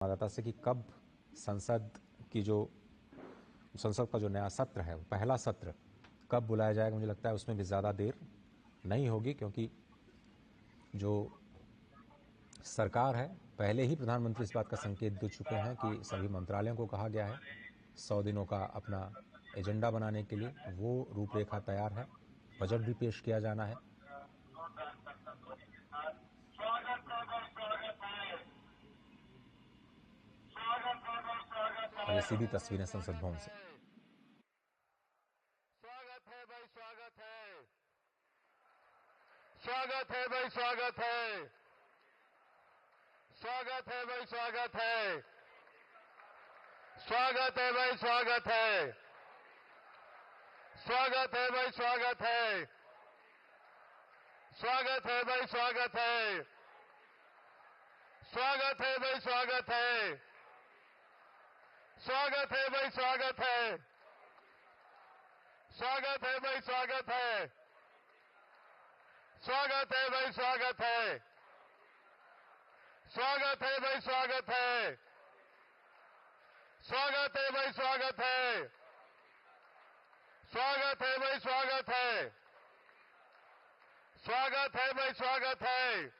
संवाददाता से कि कब संसद का जो नया सत्र है, पहला सत्र कब बुलाया जाएगा। मुझे लगता है उसमें भी ज़्यादा देर नहीं होगी, क्योंकि जो सरकार है पहले ही प्रधानमंत्री इस बात का संकेत दे चुके हैं कि सभी मंत्रालयों को कहा गया है 100 दिनों का अपना एजेंडा बनाने के लिए। वो रूपरेखा तैयार है, बजट भी पेश किया जाना है। और ये सीधी तस्वीरें संसद भवन से। स्वागत है भाई, स्वागत है, स्वागत है भाई, स्वागत है, स्वागत है भाई, स्वागत है, स्वागत है भाई, स्वागत है, स्वागत है भाई, स्वागत है, स्वागत है भाई, स्वागत है, स्वागत है भाई, स्वागत है, स्वागत है भाई, स्वागत है, स्वागत है भाई, स्वागत है, स्वागत है भाई, स्वागत है, स्वागत है भाई, स्वागत है, स्वागत है भाई, स्वागत है, स्वागत है भाई, स्वागत है, स्वागत है भाई, स्वागत है,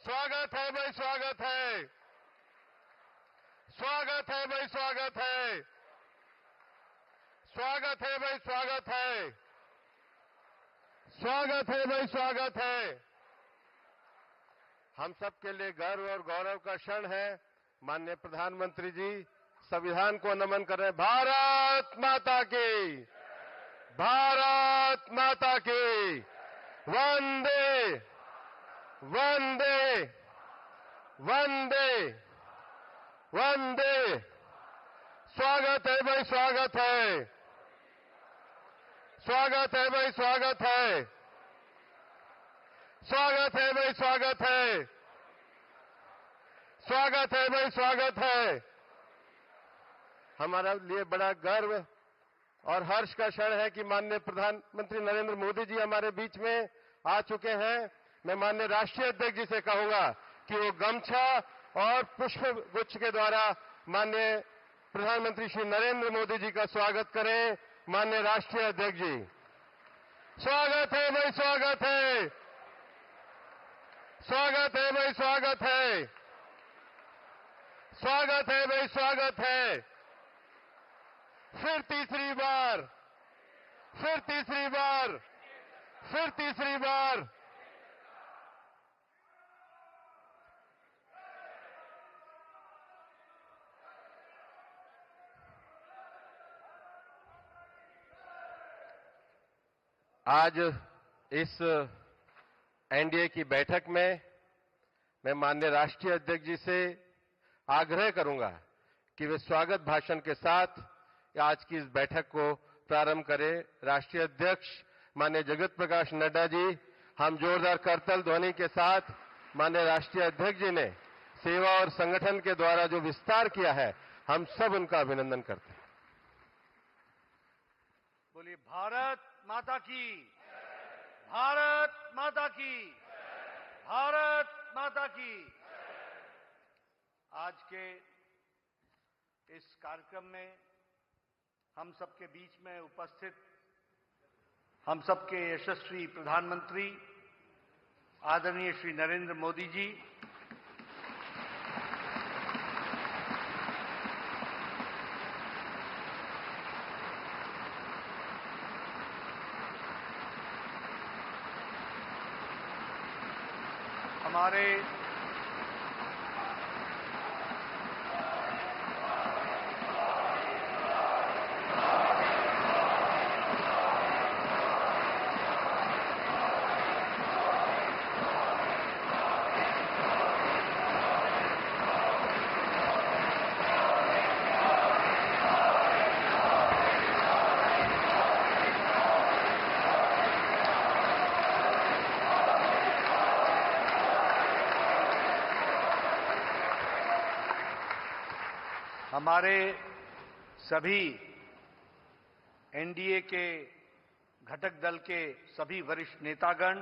स्वागत है भाई, स्वागत है, स्वागत है भाई, स्वागत है, स्वागत है भाई, स्वागत है, स्वागत है भाई, स्वागत है। हम सबके लिए गर्व और गौरव का क्षण है। माननीय प्रधानमंत्री जी संविधान को नमन कर रहे हैं। भारत माता की, भारत माता की, वंदे वंदे वंदे वंदे। स्वागत है भाई, स्वागत है, स्वागत है भाई, स्वागत है, स्वागत है भाई, स्वागत है, स्वागत है भाई, स्वागत है। हमारा लिए बड़ा गर्व और हर्ष का क्षण है कि माननीय प्रधानमंत्री नरेंद्र मोदी जी हमारे बीच में आ चुके हैं। मैं माननीय राष्ट्रीय अध्यक्ष जी से कहूंगा कि वो गमछा और पुष्प गुच्छ के द्वारा माननीय प्रधानमंत्री श्री नरेंद्र मोदी जी का स्वागत करें। माननीय राष्ट्रीय अध्यक्ष जी, स्वागत है भाई, स्वागत है, स्वागत है भाई, स्वागत है, स्वागत है भाई, स्वागत है। फिर तीसरी बार, फिर तीसरी बार, फिर तीसरी बार। आज इस एनडीए की बैठक में मैं माननीय राष्ट्रीय अध्यक्ष जी से आग्रह करूंगा कि वे स्वागत भाषण के साथ आज की इस बैठक को प्रारंभ करें। राष्ट्रीय अध्यक्ष माननीय जगत प्रकाश नड्डा जी, हम जोरदार करताल ध्वनि के साथ माननीय राष्ट्रीय अध्यक्ष जी ने सेवा और संगठन के द्वारा जो विस्तार किया है, हम सब उनका अभिनंदन करते हैं। बोलिए भारत माता की, भारत माता की, भारत माता की। आज के इस कार्यक्रम में हम सबके बीच में उपस्थित हम सबके यशस्वी प्रधानमंत्री आदरणीय श्री नरेंद्र मोदी जी, हमारे हमारे सभी एनडीए के घटक दल के सभी वरिष्ठ नेतागण,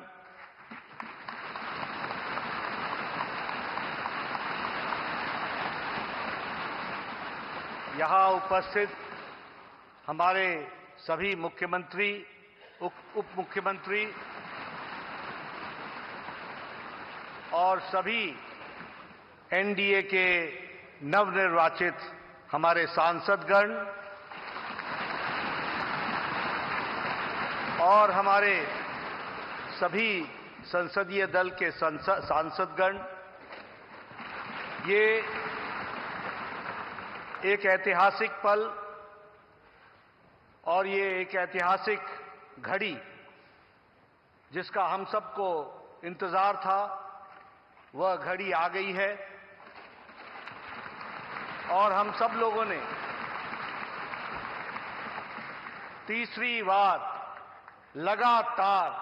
यहाँ उपस्थित हमारे सभी मुख्यमंत्री, उप मुख्यमंत्री और सभी एनडीए के नवनिर्वाचित हमारे सांसदगण और हमारे सभी संसदीय दल के सांसदगण, ये एक ऐतिहासिक पल और ये एक ऐतिहासिक घड़ी जिसका हम सबको इंतजार था, वह घड़ी आ गई है और हम सब लोगों ने तीसरी बार लगातार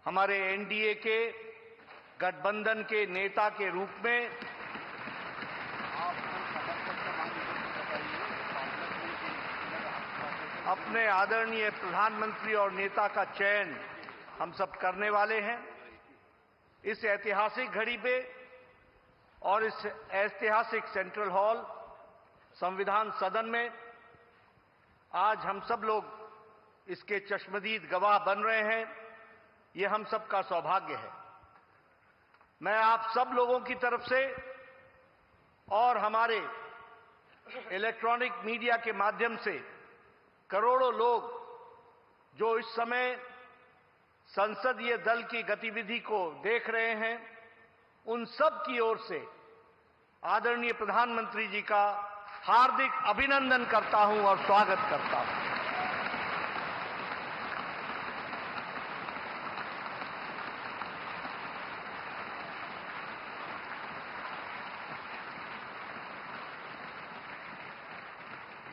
हमारे एनडीए के गठबंधन के नेता के रूप में अपने आदरणीय प्रधानमंत्री और नेता का चयन हम सब करने वाले हैं। इस ऐतिहासिक घड़ी पे और इस ऐतिहासिक सेंट्रल हॉल संविधान सदन में आज हम सब लोग इसके चश्मदीद गवाह बन रहे हैं। ये हम सबका सौभाग्य है। मैं आप सब लोगों की तरफ से और हमारे इलेक्ट्रॉनिक मीडिया के माध्यम से करोड़ों लोग जो इस समय संसदीय दल की गतिविधि को देख रहे हैं, उन सब की ओर से आदरणीय प्रधानमंत्री जी का हार्दिक अभिनंदन करता हूं और स्वागत करता हूं।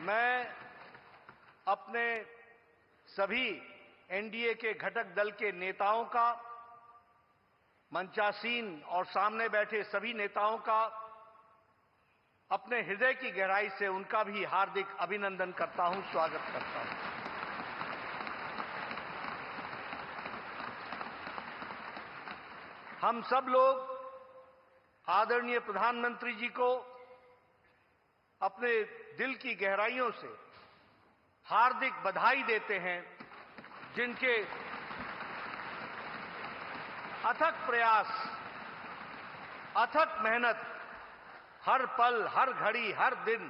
मैं अपने सभी एनडीए के घटक दल के नेताओं का, मंचासीन और सामने बैठे सभी नेताओं का अपने हृदय की गहराई से उनका भी हार्दिक अभिनंदन करता हूं, स्वागत करता हूं। हम सब लोग आदरणीय प्रधानमंत्री जी को अपने दिल की गहराइयों से हार्दिक बधाई देते हैं, जिनके अथक प्रयास, अथक मेहनत हर पल, हर घड़ी, हर दिन,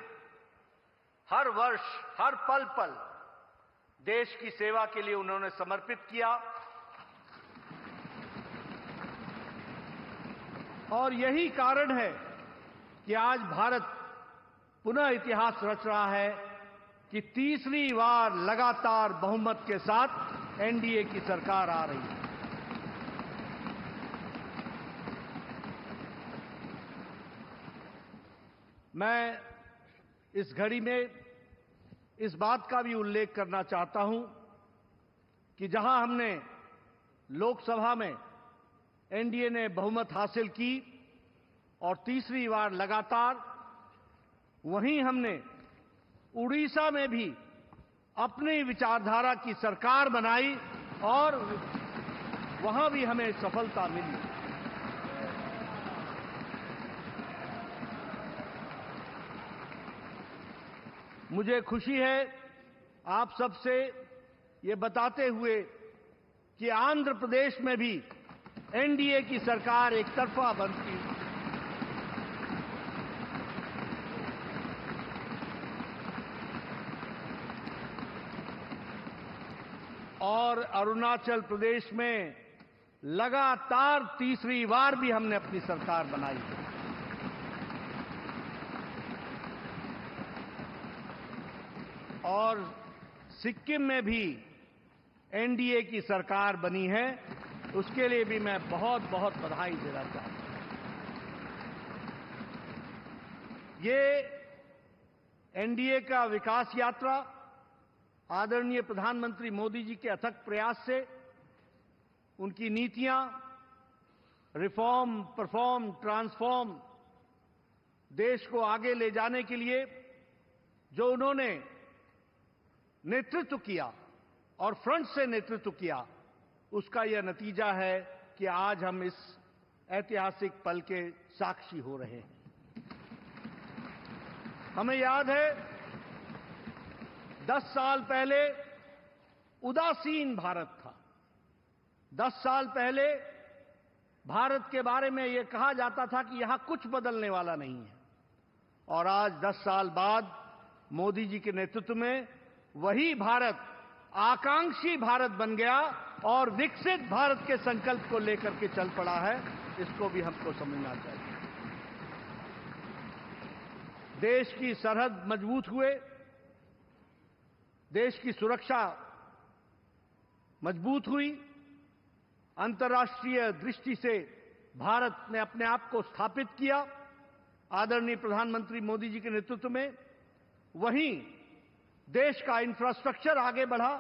हर वर्ष, हर पल पल देश की सेवा के लिए उन्होंने समर्पित किया। और यही कारण है कि आज भारत पुनः इतिहास रच रहा है कि तीसरी बार लगातार बहुमत के साथ एनडीए की सरकार आ रही है। मैं इस घड़ी में इस बात का भी उल्लेख करना चाहता हूं कि जहां हमने लोकसभा में एनडीए ने बहुमत हासिल की और तीसरी बार लगातार, वहीं हमने उड़ीसा में भी अपनी विचारधारा की सरकार बनाई और वहां भी हमें सफलता मिली। मुझे खुशी है आप सबसे ये बताते हुए कि आंध्र प्रदेश में भी एनडीए की सरकार एक तरफा बनती और अरुणाचल प्रदेश में लगातार तीसरी बार भी हमने अपनी सरकार बनाई है। और सिक्किम में भी एनडीए की सरकार बनी है, उसके लिए भी मैं बहुत बहुत बधाई देना चाहता हूं। ये एनडीए का विकास यात्रा आदरणीय प्रधानमंत्री मोदी जी के अथक प्रयास से, उनकी नीतियां रिफॉर्म, परफॉर्म, ट्रांसफॉर्म, देश को आगे ले जाने के लिए जो उन्होंने नेतृत्व किया और फ्रंट से नेतृत्व किया, उसका यह नतीजा है कि आज हम इस ऐतिहासिक पल के साक्षी हो रहे हैं। हमें याद है 10 साल पहले उदासीन भारत था। 10 साल पहले भारत के बारे में यह कहा जाता था कि यहां कुछ बदलने वाला नहीं है, और आज 10 साल बाद मोदी जी के नेतृत्व में वही भारत आकांक्षी भारत बन गया और विकसित भारत के संकल्प को लेकर के चल पड़ा है। इसको भी हमको समझना चाहिए। देश की सरहद मजबूत हुए, देश की सुरक्षा मजबूत हुई, अंतर्राष्ट्रीय दृष्टि से भारत ने अपने आप को स्थापित किया आदरणीय प्रधानमंत्री मोदी जी के नेतृत्व में। वहीं देश का इंफ्रास्ट्रक्चर आगे बढ़ा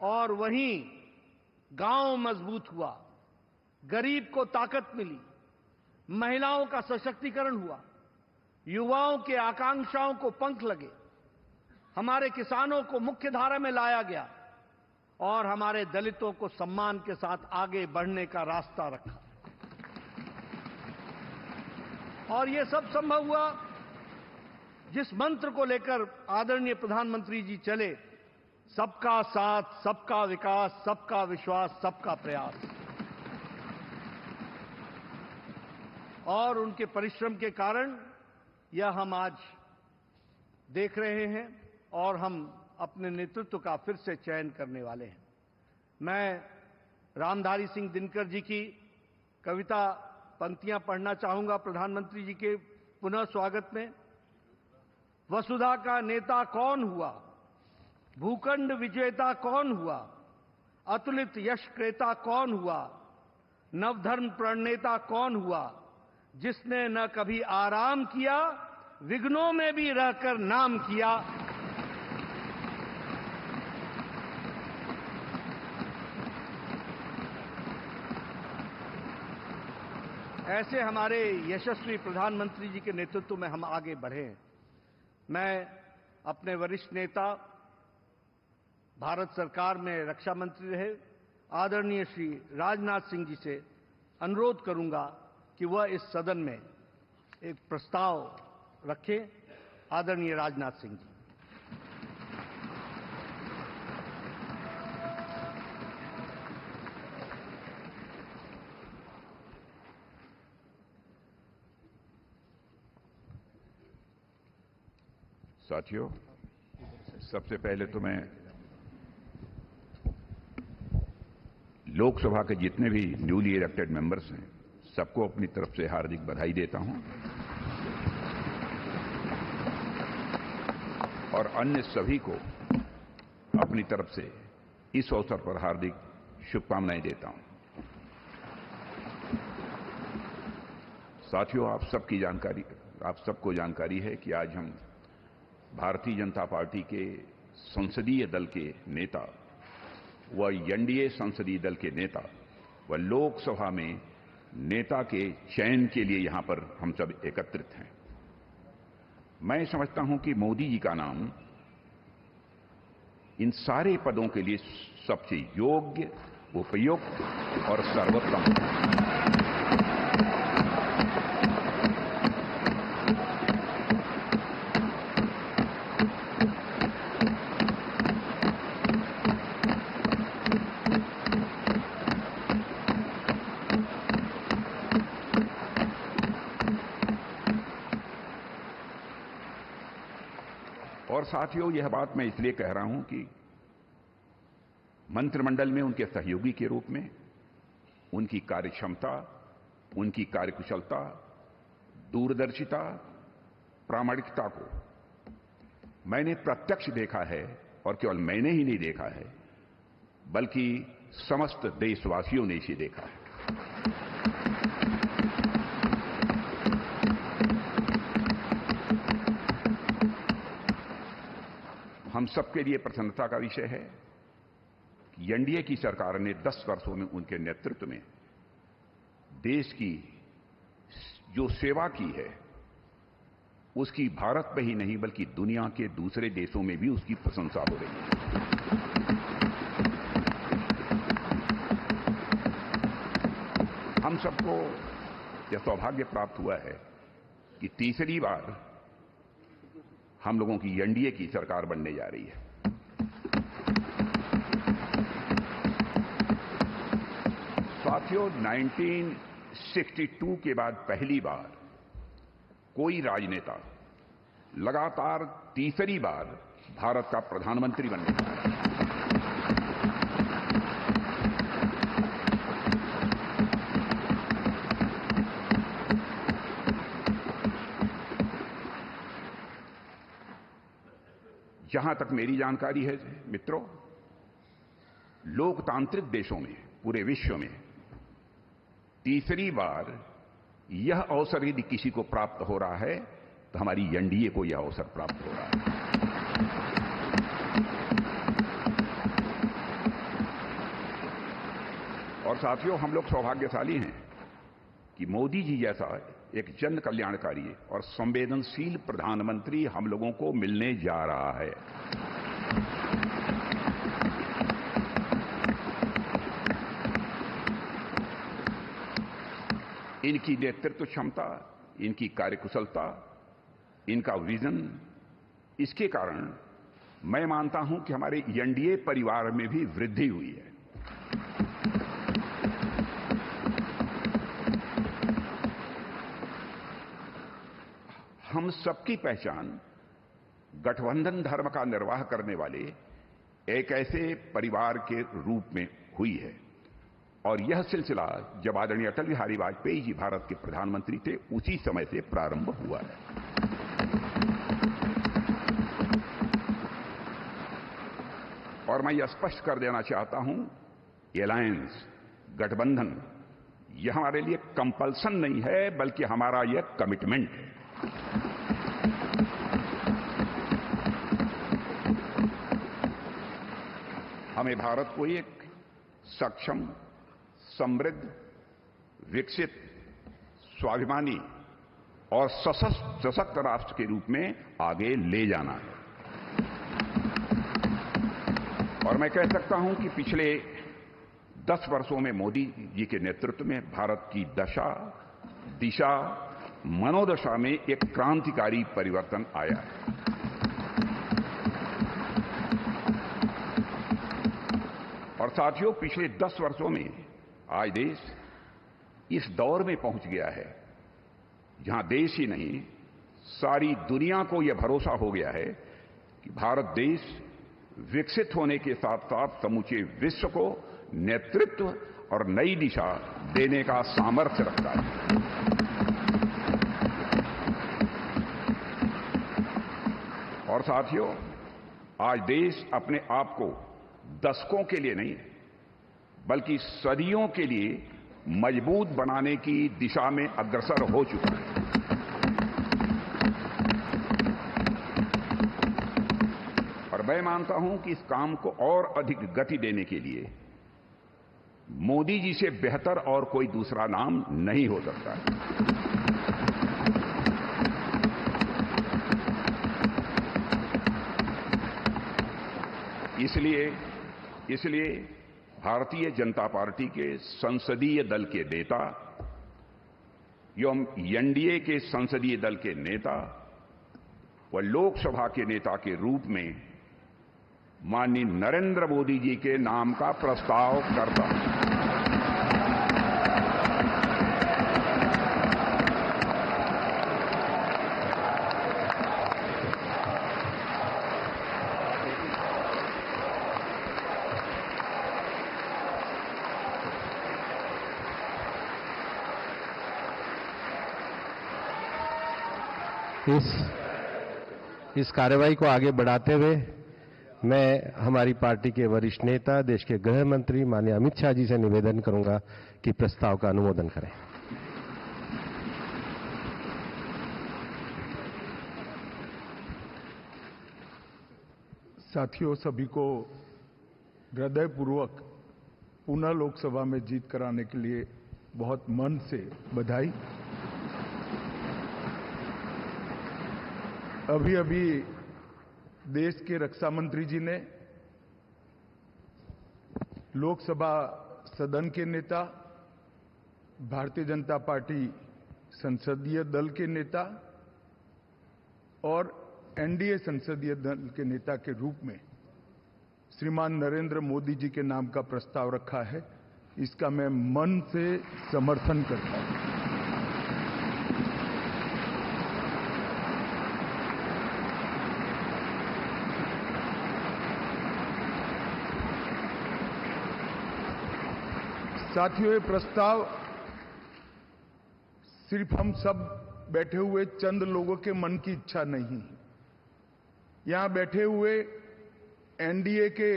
और वहीं गांव मजबूत हुआ, गरीब को ताकत मिली, महिलाओं का सशक्तिकरण हुआ, युवाओं के आकांक्षाओं को पंख लगे, हमारे किसानों को मुख्य धारा में लाया गया और हमारे दलितों को सम्मान के साथ आगे बढ़ने का रास्ता रखा। और ये सब संभव हुआ जिस मंत्र को लेकर आदरणीय प्रधानमंत्री जी चले, सबका साथ, सबका विकास, सबका विश्वास, सबका प्रयास। और उनके परिश्रम के कारण यह हम आज देख रहे हैं और हम अपने नेतृत्व का फिर से चयन करने वाले हैं। मैं रामधारी सिंह दिनकर जी की कविता पंक्तियां पढ़ना चाहूंगा प्रधानमंत्री जी के पुनः स्वागत में। वसुधा का नेता कौन हुआ, भूखंड विजेता कौन हुआ, अतुलित यश क्रेता कौन हुआ, नवधर्म प्रणेता कौन हुआ, जिसने न कभी आराम किया, विघ्नों में भी रहकर नाम किया। ऐसे हमारे यशस्वी प्रधानमंत्री जी के नेतृत्व में हम आगे बढ़े। मैं अपने वरिष्ठ नेता, भारत सरकार में रक्षा मंत्री रहे आदरणीय श्री राजनाथ सिंह जी से अनुरोध करूंगा कि वह इस सदन में एक प्रस्ताव रखें। आदरणीय राजनाथ सिंह जी। साथियों, सबसे पहले तो मैं लोकसभा के जितने भी न्यूली इलेक्टेड मेंबर्स हैं, सबको अपनी तरफ से हार्दिक बधाई देता हूं और अन्य सभी को अपनी तरफ से इस अवसर पर हार्दिक शुभकामनाएं देता हूं। साथियों, आप सबको जानकारी है कि आज हम भारतीय जनता पार्टी के संसदीय दल के नेता व एनडीए संसदीय दल के नेता व लोकसभा में नेता के चयन के लिए यहां पर हम सब एकत्रित हैं। मैं समझता हूं कि मोदी जी का नाम इन सारे पदों के लिए सबसे योग्य, उपयुक्त और सर्वोत्तम है। और साथियों, यह बात मैं इसलिए कह रहा हूं कि मंत्रिमंडल में उनके सहयोगी के रूप में उनकी कार्यक्षमता, उनकी कार्यकुशलता, दूरदर्शिता, प्रामाणिकता को मैंने प्रत्यक्ष देखा है और केवल मैंने ही नहीं देखा है, बल्कि समस्त देशवासियों ने इसे देखा है। हम सबके लिए प्रसन्नता का विषय है कि एनडीए की सरकार ने 10 वर्षों में उनके नेतृत्व में देश की जो सेवा की है, उसकी भारत में ही नहीं बल्कि दुनिया के दूसरे देशों में भी उसकी प्रशंसा हो रही है। हम सबको यह सौभाग्य प्राप्त हुआ है कि तीसरी बार हम लोगों की एनडीए की सरकार बनने जा रही है। साथियों, 1962 के बाद पहली बार कोई राजनेता लगातार तीसरी बार भारत का प्रधानमंत्री बनने जा रहा है। जहां तक मेरी जानकारी है मित्रों, लोकतांत्रिक देशों में पूरे विश्व में तीसरी बार यह अवसर यदि किसी को प्राप्त हो रहा है तो हमारी एनडीए को यह अवसर प्राप्त हो रहा है। और साथियों, हम लोग सौभाग्यशाली हैं कि मोदी जी जैसा एक जन कल्याणकारी और संवेदनशील प्रधानमंत्री हम लोगों को मिलने जा रहा है। इनकी नेतृत्व क्षमता, इनकी कार्यकुशलता, इनका विजन, इसके कारण मैं मानता हूं कि हमारे एनडीए परिवार में भी वृद्धि हुई है। हम सबकी पहचान गठबंधन धर्म का निर्वाह करने वाले एक ऐसे परिवार के रूप में हुई है, और यह सिलसिला जब आदरणीय अटल बिहारी वाजपेयी जी भारत के प्रधानमंत्री थे उसी समय से प्रारंभ हुआ है। और मैं यह स्पष्ट कर देना चाहता हूं, एलायंस, गठबंधन, यह हमारे लिए कंपल्सन नहीं है, बल्कि हमारा यह कमिटमेंट है। हमें भारत को एक सक्षम, समृद्ध, विकसित, स्वाभिमानी और सशक्त राष्ट्र के रूप में आगे ले जाना है। और मैं कह सकता हूं कि पिछले 10 वर्षों में मोदी जी के नेतृत्व में भारत की दशा, दिशा, मनोदशा में एक क्रांतिकारी परिवर्तन आया है। और साथियों, पिछले 10 वर्षों में आज देश इस दौर में पहुंच गया है जहां देश ही नहीं, सारी दुनिया को यह भरोसा हो गया है कि भारत देश विकसित होने के साथ साथ समूचे विश्व को नेतृत्व और नई दिशा देने का सामर्थ्य रखता है। और साथियों, आज देश अपने आप को दशकों के लिए नहीं बल्कि सदियों के लिए मजबूत बनाने की दिशा में अग्रसर हो चुका है। और मैं मानता हूं कि इस काम को और अधिक गति देने के लिए मोदी जी से बेहतर और कोई दूसरा नाम नहीं हो सकता है। इसलिए भारतीय जनता पार्टी के संसदीय दल के नेता एवं एनडीए के संसदीय दल के नेता व लोकसभा के नेता के रूप में माननीय नरेंद्र मोदी जी के नाम का प्रस्ताव करता हूं। इस कार्यवाही को आगे बढ़ाते हुए मैं हमारी पार्टी के वरिष्ठ नेता, देश के गृह मंत्री माननीय अमित शाह जी से निवेदन करूंगा कि प्रस्ताव का अनुमोदन करें। साथियों, सभी को हृदयपूर्वक पुनः लोकसभा में जीत कराने के लिए बहुत मन से बधाई। अभी देश के रक्षा मंत्री जी ने लोकसभा सदन के नेता, भारतीय जनता पार्टी संसदीय दल के नेता और एनडीए संसदीय दल के नेता के रूप में श्रीमान नरेंद्र मोदी जी के नाम का प्रस्ताव रखा है, इसका मैं मन से समर्थन करता हूं। साथियों, ये प्रस्ताव सिर्फ हम सब बैठे हुए चंद लोगों के मन की इच्छा नहीं है। यहां बैठे हुए एनडीए के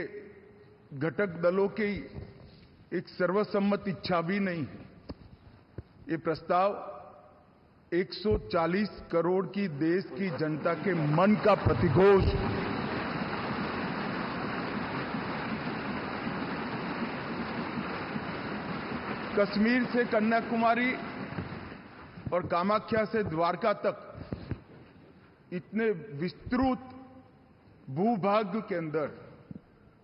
घटक दलों की एक सर्वसम्मत इच्छा भी नहीं है। ये प्रस्ताव 140 करोड़ की देश की जनता के मन का प्रतिघोष है। कश्मीर से कन्याकुमारी और कामाख्या से द्वारका तक इतने विस्तृत भूभाग के अंदर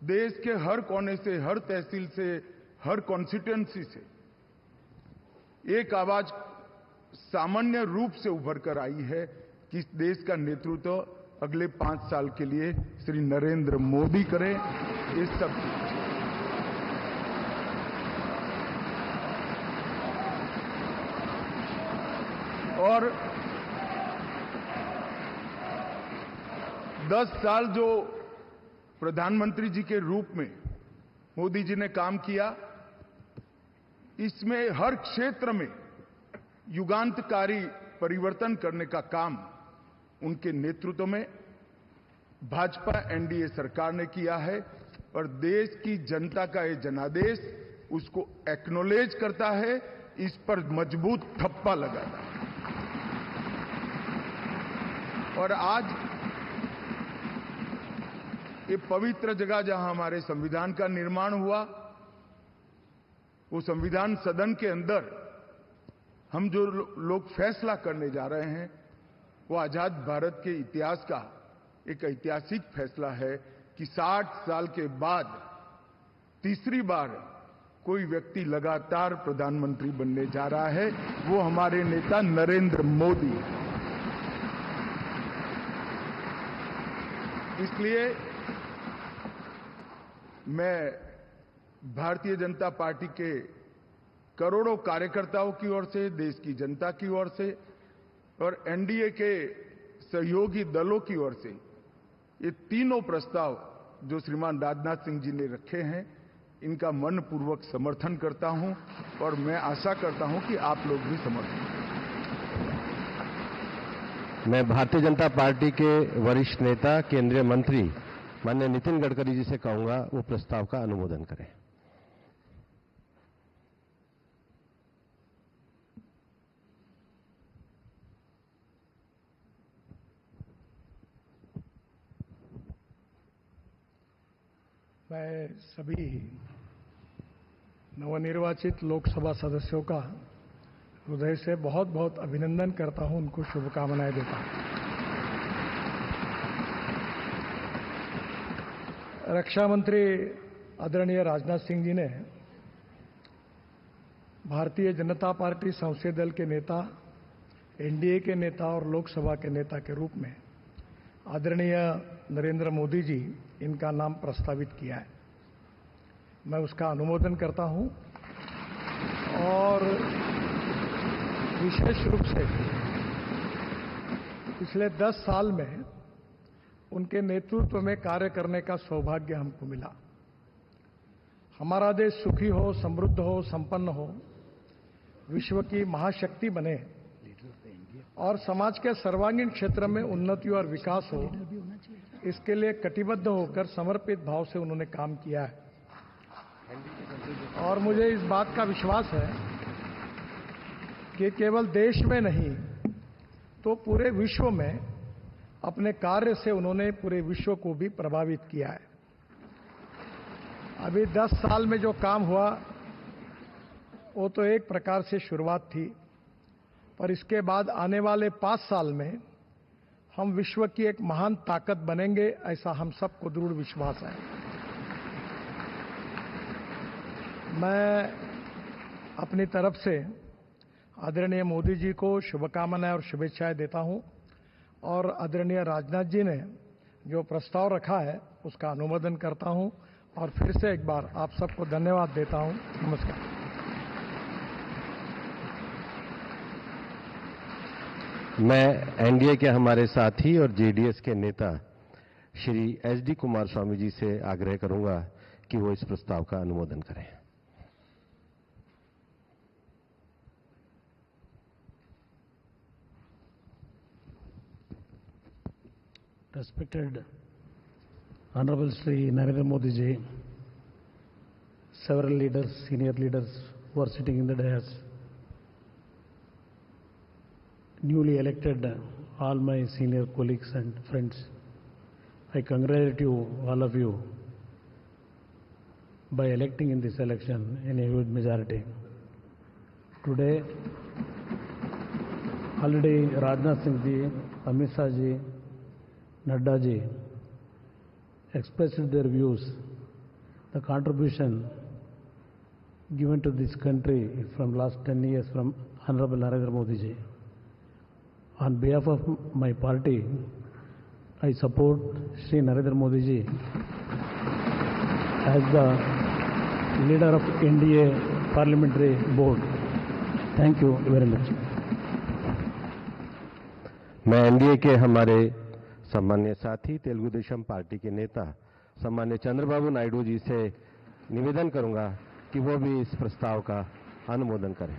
देश के हर कोने से, हर तहसील से, हर कॉन्स्टिट्यूएंसी से एक आवाज सामान्य रूप से उभर कर आई है कि इस देश का नेतृत्व अगले 5 साल के लिए श्री नरेंद्र मोदी करें। ये सब और 10 साल जो प्रधानमंत्री जी के रूप में मोदी जी ने काम किया, इसमें हर क्षेत्र में युगांतकारी परिवर्तन करने का काम उनके नेतृत्व में भाजपा एनडीए सरकार ने किया है और देश की जनता का ये जनादेश उसको एक्नॉलेज करता है, इस पर मजबूत ठप्पा लगाता है। और आज ये पवित्र जगह जहां हमारे संविधान का निर्माण हुआ, वो संविधान सदन के अंदर हम जो लोग फैसला करने जा रहे हैं, वो आजाद भारत के इतिहास का एक ऐतिहासिक फैसला है कि 60 साल के बाद तीसरी बार कोई व्यक्ति लगातार प्रधानमंत्री बनने जा रहा है, वो हमारे नेता नरेंद्र मोदी है। इसलिए मैं भारतीय जनता पार्टी के करोड़ों कार्यकर्ताओं की ओर से, देश की जनता की ओर से और एनडीए के सहयोगी दलों की ओर से ये तीनों प्रस्ताव जो श्रीमान राजनाथ सिंह जी ने रखे हैं, इनका मनपूर्वक समर्थन करता हूं और मैं आशा करता हूं कि आप लोग भी समर्थन करें। मैं भारतीय जनता पार्टी के वरिष्ठ नेता, केंद्रीय मंत्री माननीय नितिन गडकरी जी से कहूंगा वो प्रस्ताव का अनुमोदन करें। मैं सभी नवनिर्वाचित लोकसभा सदस्यों का हृदय से बहुत बहुत अभिनंदन करता हूं, उनको शुभकामनाएं देता हूं। रक्षा मंत्री आदरणीय राजनाथ सिंह जी ने भारतीय जनता पार्टी संसदीय दल के नेता, एनडीए के नेता और लोकसभा के नेता के रूप में आदरणीय नरेंद्र मोदी जी इनका नाम प्रस्तावित किया है। मैं उसका अनुमोदन करता हूं और विशेष रूप से पिछले 10 साल में उनके नेतृत्व में कार्य करने का सौभाग्य हमको मिला। हमारा देश सुखी हो, समृद्ध हो, संपन्न हो, विश्व की महाशक्ति बने और समाज के सर्वांगीण क्षेत्र में उन्नति और विकास हो, इसके लिए कटिबद्ध होकर समर्पित भाव से उन्होंने काम किया है। और मुझे इस बात का विश्वास है कि केवल देश में नहीं तो पूरे विश्व में अपने कार्य से उन्होंने पूरे विश्व को भी प्रभावित किया है। अभी 10 साल में जो काम हुआ वो तो एक प्रकार से शुरुआत थी, पर इसके बाद आने वाले 5 साल में हम विश्व की एक महान ताकत बनेंगे, ऐसा हम सबको दृढ़ विश्वास है। मैं अपनी तरफ से आदरणीय मोदी जी को शुभकामनाएं और शुभेच्छाएं देता हूं और आदरणीय राजनाथ जी ने जो प्रस्ताव रखा है उसका अनुमोदन करता हूं और फिर से एक बार आप सबको धन्यवाद देता हूं। नमस्कार। मैं एनडीए के हमारे साथी और जेडीएस के नेता श्री एचडी कुमार स्वामी जी से आग्रह करूंगा कि वो इस प्रस्ताव का अनुमोदन करें। Respected Honorable Shri Narendra Modi ji, several leaders, senior leaders who are sitting in the dais, newly elected all my senior colleagues and friends, I congratulate you, all of you, by electing in this election in a huge majority. Today, already Rajnath Singh ji, Amit Shah ji, Nadda ji expressed their views, the contribution given to this country from last 10 years from Honorable Narendra Modi ji. On behalf of my party, I support Shri Narendra Modi ji as the leader of NDA Parliamentary Board. Thank you very much. मैं NDA के हमारे सम्मान्य साथी Telugu Desam party के नेता सम्मान्य चंद्रबाबू नायडू जी से निवेदन करूंगा कि वो भी इस प्रस्ताव का अनुमोदन करें।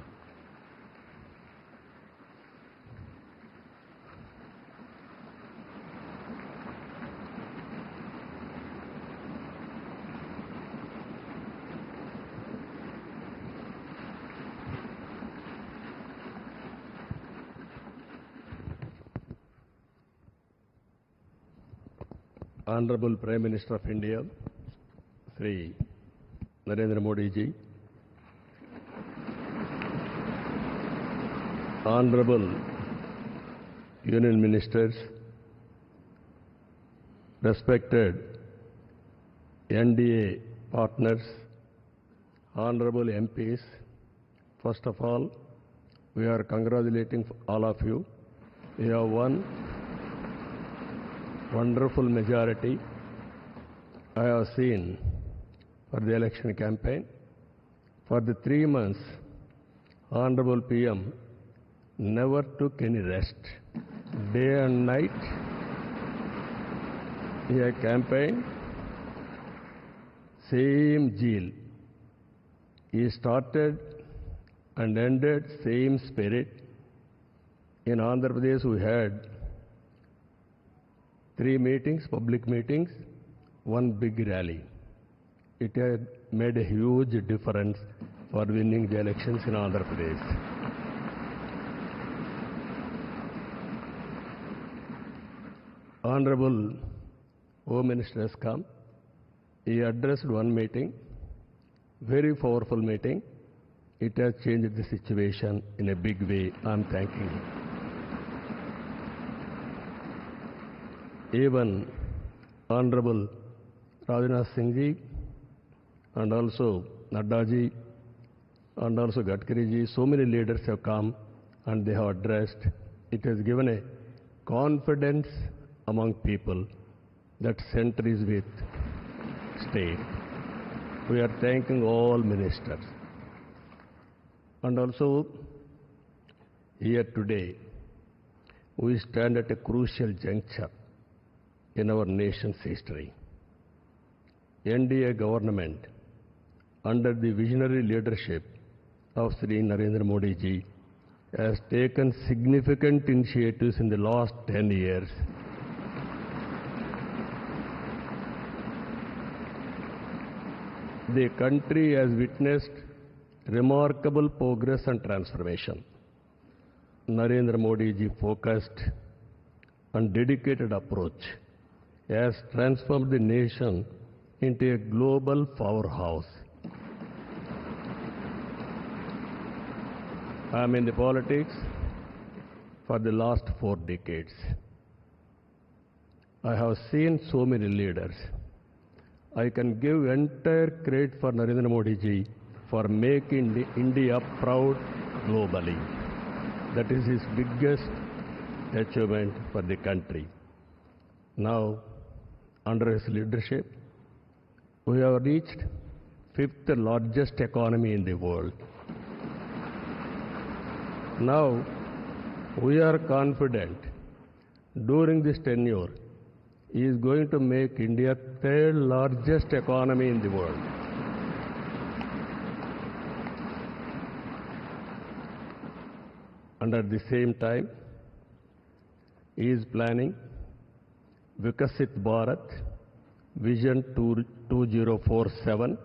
Honorable Prime Minister of India, Shri Narendra Modi ji, Honorable Union Ministers, respected NDA partners, Honorable MPs, first of all, we are congratulating all of you. You have won wonderful majority I have seen for the election campaign. For the 3 months, Honorable PM never took any rest. Day and night, he had campaigned, same zeal. He started and ended same spirit. In Andhra Pradesh, we had 3 meetings, public meetings, 1 big rally. It had made a huge difference for winning the elections in Andhra Pradesh. Honorable Home Minister has come. He addressed 1 meeting, very powerful meeting. It has changed the situation in a big way. I am thanking him. Even Honorable Rajnath Singh ji and also Nadda ji and also Gadkari ji, so many leaders have come and they have addressed. It has given a confidence among people that center is with state. We are thanking all ministers. And also here today, we stand at a crucial juncture in our nation's history. NDA government, under the visionary leadership of Shri Narendra Modi ji, has taken significant initiatives in the last 10 years. The country has witnessed remarkable progress and transformation. Narendra Modi ji focused and dedicated approach has transformed the nation into a global powerhouse. I am in the politics for the last 4 decades. I have seen so many leaders. I can give entire credit for Narendra Modi ji for making India proud globally. That is his biggest achievement for the country. Now, under his leadership, we have reached fifth largest economy in the world. Now, we are confident during this tenure, he is going to make India third largest economy in the world. And at the same time, he is planning Vikasit Bharat Vision 2047.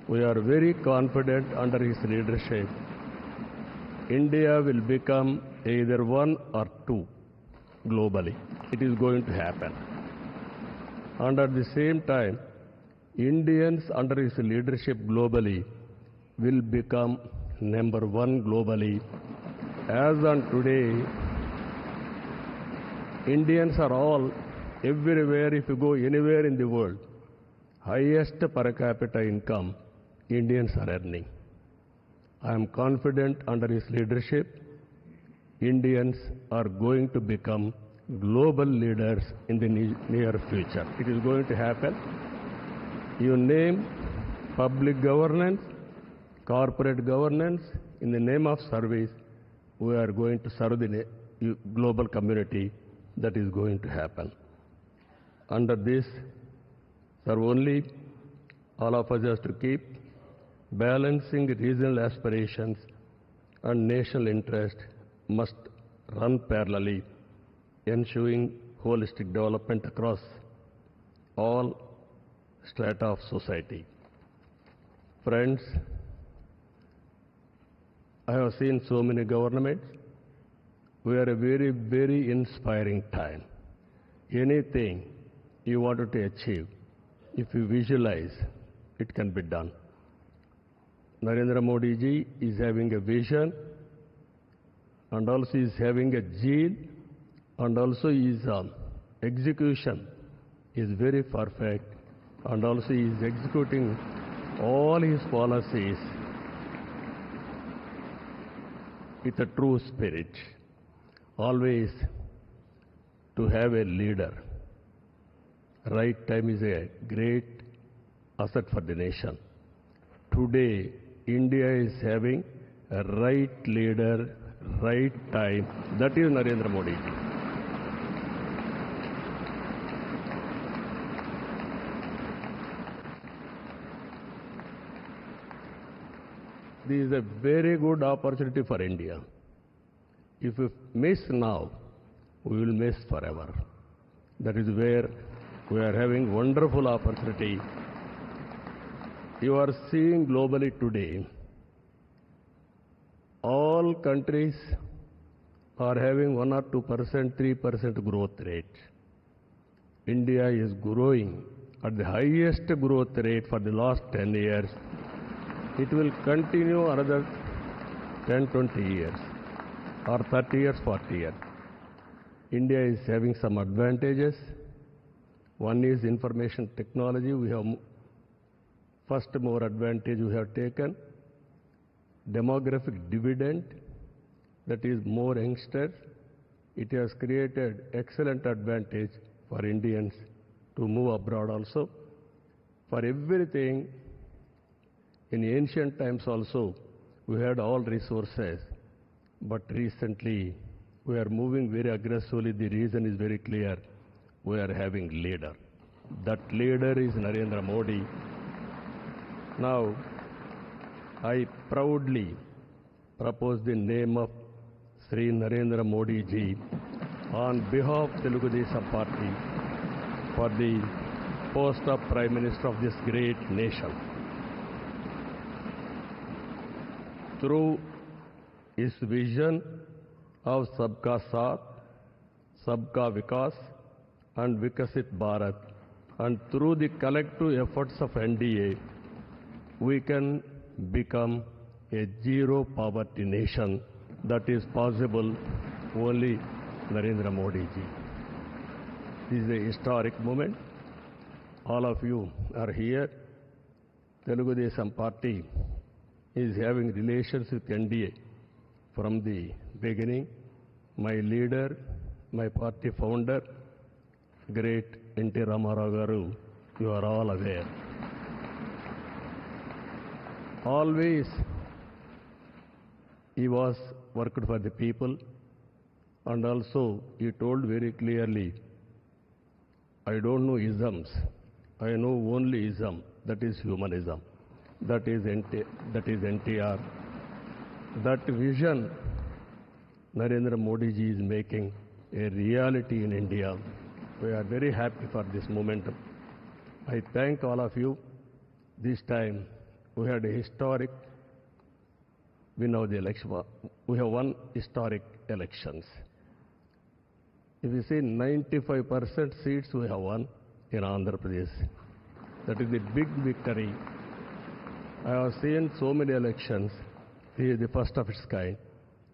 We are very confident under his leadership, India will become either one or two globally. It is going to happen. And at the same time, Indians under his leadership globally will become number one globally. As on today, Indians are all everywhere. If you go anywhere in the world, highest per capita income Indians are earning. I am confident under his leadership, Indians are going to become global leaders in the near future. It is going to happen. You name public governance, corporate governance, in the name of service, we are going to serve the global community. That is going to happen. Under this, sir, only all of us have to keep balancing regional aspirations and national interest must run parallelly, ensuring holistic development across all strata of society. Friends, I have seen so many governments. We are a very, very inspiring time. Anything you wanted to achieve, if you visualize, it can be done. Narendra Modi ji is having a vision, and also is having a zeal, and also his execution is very perfect, and also he is executing all his policies with a true spirit. Always to have a leader. Right time is a great asset for the nation. Today, India is having a right leader, right time. That is Narendra Modi ji. This is a very good opportunity for India. If we miss now, we will miss forever. That is where we are having wonderful opportunity. You are seeing globally today, all countries are having 1 or 2%, 3% growth rate. India is growing at the highest growth rate for the last 10 years. It will continue another 10, 20 years. Or 30 years, 40 years. India is having some advantages. One is information technology. We have first mover advantage we have taken. Demographic dividend, that is more youngsters. It has created excellent advantage for Indians to move abroad also. For everything, in ancient times also, we had all resources. But recently, we are moving very aggressively. The reason is very clear. We are having leader. That leader is Narendra Modi. Now, I proudly propose the name of Sri Narendra Modi ji on behalf of Telugu Desam Party for the post of Prime Minister of this great nation. Through his vision of Sabka Saath, Sabka Vikas and Vikasit Bharat, and through the collective efforts of NDA, we can become a zero poverty nation. That is possible only Narendra Modi ji. This is a historic moment. All of you are here. Telugu Desam Party is having relations with NDA from the beginning. my leader, my party founder, great N.T. Ramarao Garu, you are all aware. Always he was worked for the people, and also he told very clearly, I don't know isms, I know only ism, that is humanism. That is NTR. That vision Narendra Modi ji is making a reality in India. We are very happy for this momentum. I thank all of you. This time we had a historic, we know the election, we have won historic elections. If you see 95% seats we have won in Andhra Pradesh. That is a big victory. I have seen so many elections, this is the first of its kind.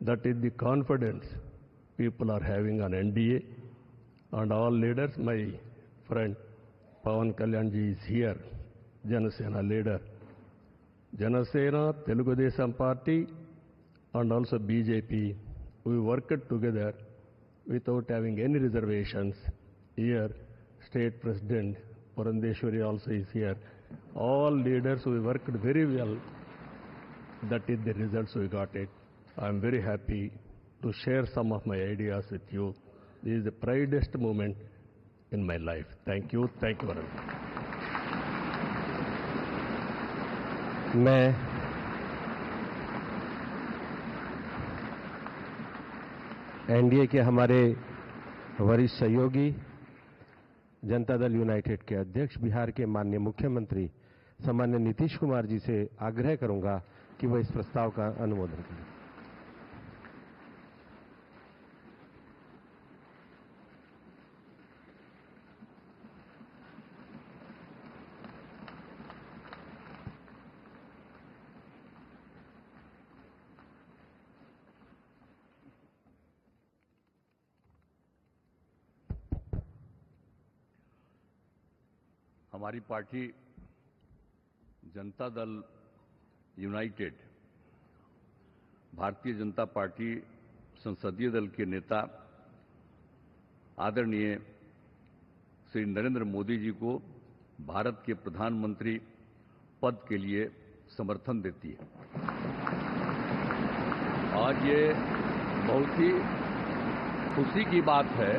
That is the confidence people are having on NDA, and all leaders. My friend Pawan Kalyan ji is here, Janasena leader. Janasena, Telugu Desam Party, and also BJP, we worked together without having any reservations. Here, State President Purandeshwari also is here. All leaders, we worked very well. That is the results we got it. I am very happy to share some of my ideas with you. This is the proudest moment in my life. Thank you very much. मैं NDA के हमारे वरिष्ठ सहयोगी Janata Dal United के अध्यक्ष बिहार के माननीय मुख्यमंत्री सम्मान्य नीतीश कुमार जी से आग्रह करूंगा कि वह इस प्रस्ताव का अनुमोदन करें। हमारी party Janata Dal United Bharatiya Janata party संसदीय दल के नेता आदरणीय श्री नरेंद्र मोदी जी को भारत के प्रधानमंत्री पद के लिए समर्थन देती है। आज ये बहुत ही खुशी की बात है।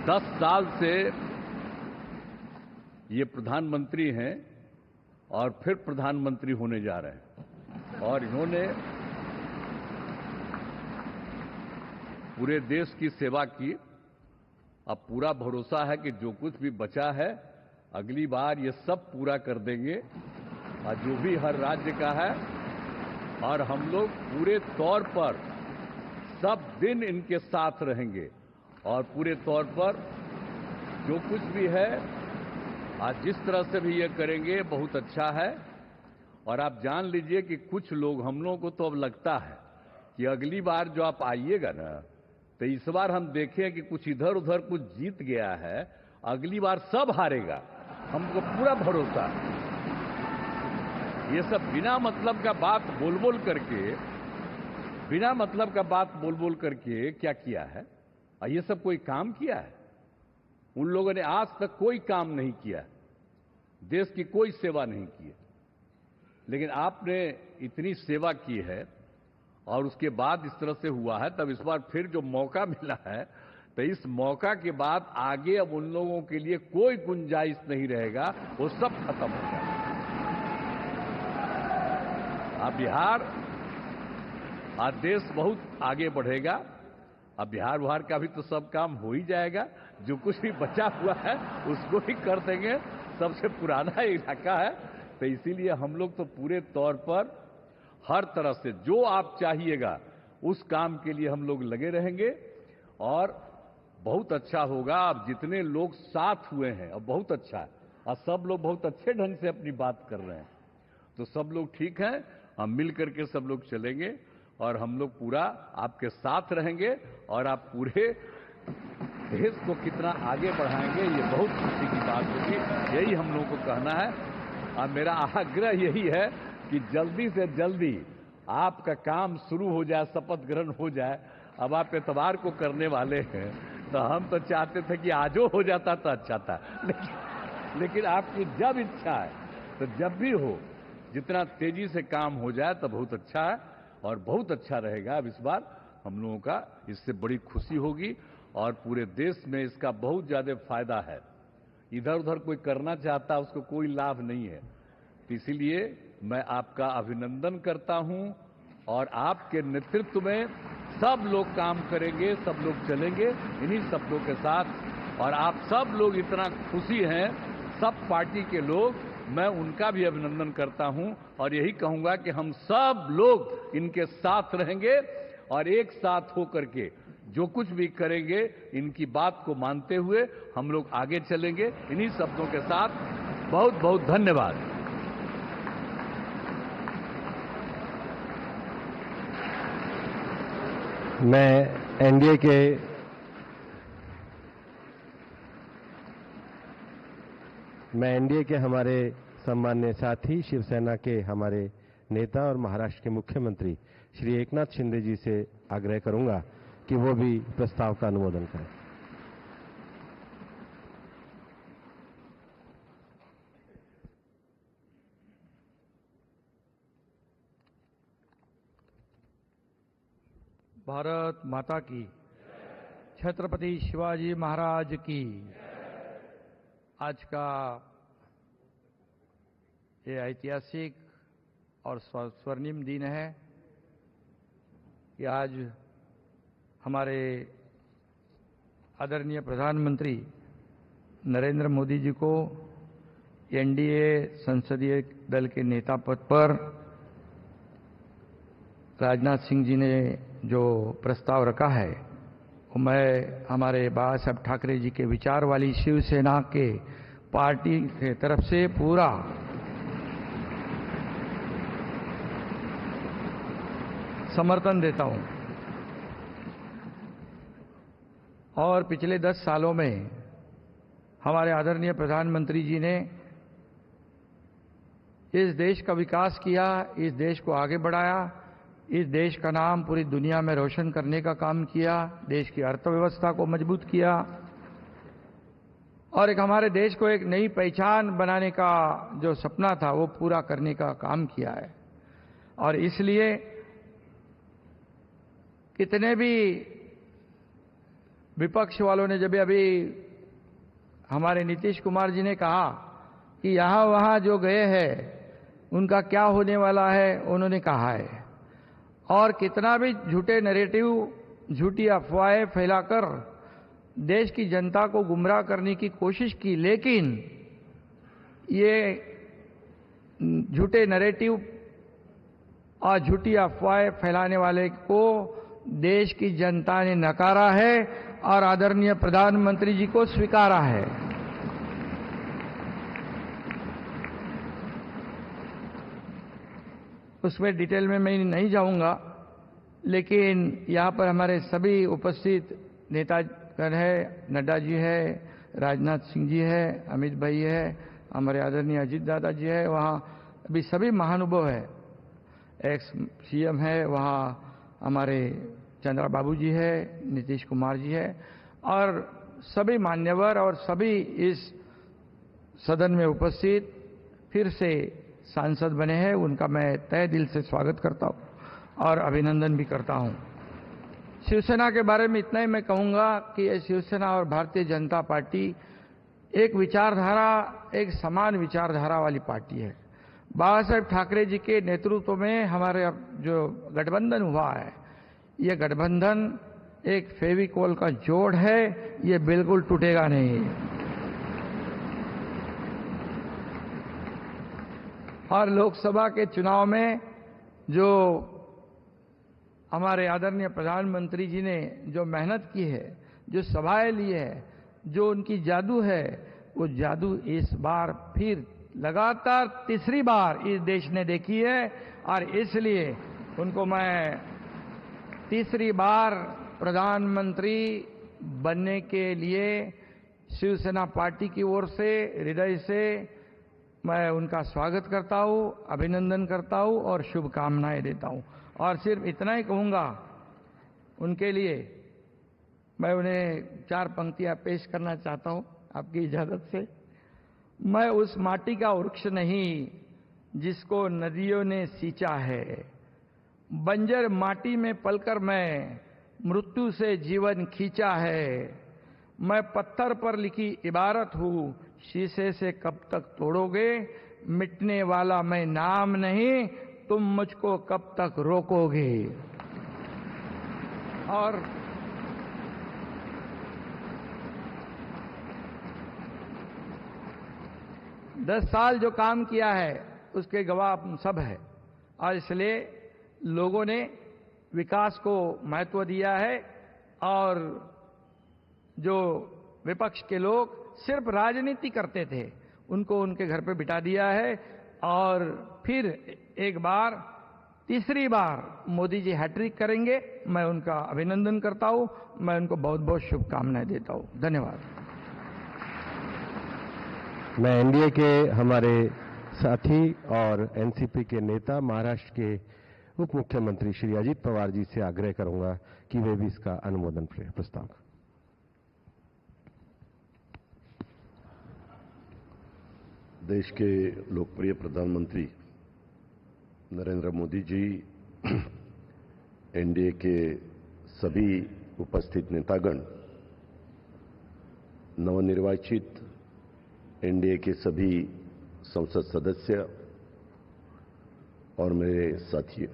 10 साल से ये प्रधानमंत्री हैं और फिर प्रधानमंत्री होने जा रहे हैं, और इन्होंने पूरे देश की सेवा की। अब पूरा भरोसा है कि जो कुछ भी बचा है अगली बार ये सब पूरा कर देंगे, और जो भी हर राज्य का है, और हम लोग पूरे तौर पर सब दिन इनके साथ रहेंगे, और पूरे तौर पर जो कुछ भी है आज जिस तरह से भी ये करेंगे बहुत अच्छा है। और आप जान लीजिए कि कुछ लोग, हम लोगों को तो अब लगता है कि अगली बार जो आप आइएगा ना, तो इस बार हम देखें कि कुछ इधर उधर कुछ जीत गया है, अगली बार सब हारेगा, हमको पूरा भरोसा है। ये सब बिना मतलब का बात बोल बोल करके क्या किया है? ये सब कोई काम किया है? उन लोगों ने आज तक कोई काम नहीं किया, देश की कोई सेवा नहीं की है। लेकिन आपने इतनी सेवा की है और उसके बाद इस तरह से हुआ है, तब इस बार फिर जो मौका मिला है, तो इस मौका के बाद आगे अब उन लोगों के लिए कोई गुंजाइश नहीं रहेगा, वो सब खत्म हो जाएगा। अब बिहार, आज देश बहुत आगे बढ़ेगा। अब बिहार का भी तो सब काम हो ही जाएगा, जो कुछ भी बचा हुआ है उसको ही कर देंगे। सबसे पुराना इलाका है, तो इसीलिए हम लोग तो पूरे तौर पर हर तरह से जो आप चाहिएगा उस काम के लिए हम लोग लगे रहेंगे, और बहुत अच्छा होगा। अब जितने लोग साथ हुए हैं अब बहुत अच्छा है, और सब लोग बहुत अच्छे ढंग से अपनी बात कर रहे हैं, तो सब लोग ठीक हैं। हम मिल करके सब लोग चलेंगे और हम लोग पूरा आपके साथ रहेंगे, और आप पूरे देश को कितना आगे बढ़ाएंगे ये बहुत खुशी की बात होगी। यही हम लोगों को कहना है, और मेरा आग्रह यही है कि जल्दी से जल्दी आपका काम शुरू हो जाए, शपथ ग्रहण हो जाए। अब आप इतवार को करने वाले हैं, तो हम तो चाहते थे कि आजो हो जाता तो अच्छा था, लेकिन आपकी जब इच्छा है तो जब भी हो, जितना तेजी से काम हो जाए तो बहुत अच्छा है और बहुत अच्छा रहेगा। अब इस बार हम लोगों का इससे बड़ी खुशी होगी और पूरे देश में इसका बहुत ज्यादा फायदा है। इधर उधर कोई करना चाहता उसको कोई लाभ नहीं है। तो इसीलिए मैं आपका अभिनंदन करता हूं और आपके नेतृत्व में सब लोग काम करेंगे, सब लोग चलेंगे इन्हीं शब्दों के साथ। और आप सब लोग इतना खुशी हैं, सब पार्टी के लोग, मैं उनका भी अभिनंदन करता हूं और यही कहूंगा कि हम सब लोग इनके साथ रहेंगे और एक साथ होकर के जो कुछ भी करेंगे इनकी बात को मानते हुए हम लोग आगे चलेंगे। इन्हीं शब्दों के साथ बहुत बहुत धन्यवाद। मैं एनडीए के हमारे सम्मान्य साथी शिवसेना के हमारे नेता और महाराष्ट्र के मुख्यमंत्री श्री एकनाथ शिंदे जी से आग्रह करूंगा कि वो भी प्रस्ताव का अनुमोदन करें। भारत माता की, छत्रपति शिवाजी महाराज की। आज का ये ऐतिहासिक और स्वर्णिम दिन है कि आज हमारे आदरणीय प्रधानमंत्री नरेंद्र मोदी जी को एनडीए संसदीय दल के नेता पद पर राजनाथ सिंह जी ने जो प्रस्ताव रखा है वो मैं हमारे बाबा साहब ठाकरे जी के विचार वाली शिवसेना के पार्टी के तरफ से पूरा समर्थन देता हूं। और पिछले 10 सालों में हमारे आदरणीय प्रधानमंत्री जी ने इस देश का विकास किया, इस देश को आगे बढ़ाया, इस देश का नाम पूरी दुनिया में रोशन करने का काम किया, देश की अर्थव्यवस्था को मजबूत किया और एक हमारे देश को एक नई पहचान बनाने का जो सपना था वो पूरा करने का काम किया है। और इसलिए कितने भी विपक्ष वालों ने जब अभी हमारे नीतीश कुमार जी ने कहा कि यहां वहां जो गए हैं उनका क्या होने वाला है, उन्होंने कहा है। और कितना भी झूठे नैरेटिव, झूठी अफवाहें फैलाकर देश की जनता को गुमराह करने की कोशिश की, लेकिन ये झूठे नैरेटिव और झूठी अफवाहें फैलाने वाले को देश की जनता ने नकारा है और आदरणीय प्रधानमंत्री जी को स्वीकारा है। उसमें डिटेल में मैं नहीं जाऊंगा, लेकिन यहां पर हमारे सभी उपस्थित नेतागण है, नड्डा जी है, राजनाथ सिंह जी है, अमित भाई है, हमारे आदरणीय अजीत दादा जी है, वहां अभी सभी महानुभाव है, एक्स सीएम है, वहां हमारे चंद्रा बाबू जी है, नीतीश कुमार जी है और सभी मान्यवर और सभी इस सदन में उपस्थित फिर से सांसद बने हैं, उनका मैं तहे दिल से स्वागत करता हूं और अभिनंदन भी करता हूं। शिवसेना के बारे में इतना ही मैं कहूंगा कि ये शिवसेना और भारतीय जनता पार्टी एक विचारधारा, एक समान विचारधारा वाली पार्टी है। बाबा साहेब ठाकरे जी के नेतृत्व में हमारे जो गठबंधन हुआ है, ये गठबंधन एक फेविकोल का जोड़ है, ये बिल्कुल टूटेगा नहीं। और लोकसभा के चुनाव में जो हमारे आदरणीय प्रधानमंत्री जी ने जो मेहनत की है, जो सभाएं ली है, जो उनकी जादू है, वो जादू इस बार फिर लगातार तीसरी बार इस देश ने देखी है और इसलिए उनको मैं तीसरी बार प्रधानमंत्री बनने के लिए शिवसेना पार्टी की ओर से हृदय से मैं उनका स्वागत करता हूं, अभिनंदन करता हूं और शुभकामनाएं देता हूं। और सिर्फ इतना ही कहूंगा उनके लिए, मैं उन्हें 4 पंक्तियां पेश करना चाहता हूं आपकी इजाजत से। मैं उस माटी का वृक्ष नहीं जिसको नदियों ने सींचा है, बंजर माटी में पलकर मैं मृत्यु से जीवन खींचा है। मैं पत्थर पर लिखी इबारत हूं, शीशे से कब तक तोड़ोगे, मिटने वाला मैं नाम नहीं, तुम मुझको कब तक रोकोगे। और दस साल जो काम किया है उसके गवाह हम सब है, और इसलिए लोगों ने विकास को महत्व दिया है। और जो विपक्ष के लोग सिर्फ राजनीति करते थे, उनको उनके घर पे बिठा दिया है। और फिर एक बार, तीसरी बार मोदी जी हैट्रिक करेंगे। मैं उनका अभिनंदन करता हूं, मैं उनको बहुत बहुत शुभकामनाएं देता हूं। धन्यवाद। मैं एनडीए के हमारे साथी और एनसीपी के नेता महाराष्ट्र के उप मुख्यमंत्री श्री अजीत पवार जी से आग्रह करूंगा कि वे भी इसका अनुमोदन प्रस्ताव। देश के लोकप्रिय प्रधानमंत्री नरेंद्र मोदी जी, एनडीए के सभी उपस्थित नेतागण, नवनिर्वाचित एनडीए के सभी संसद सदस्य और मेरे साथी,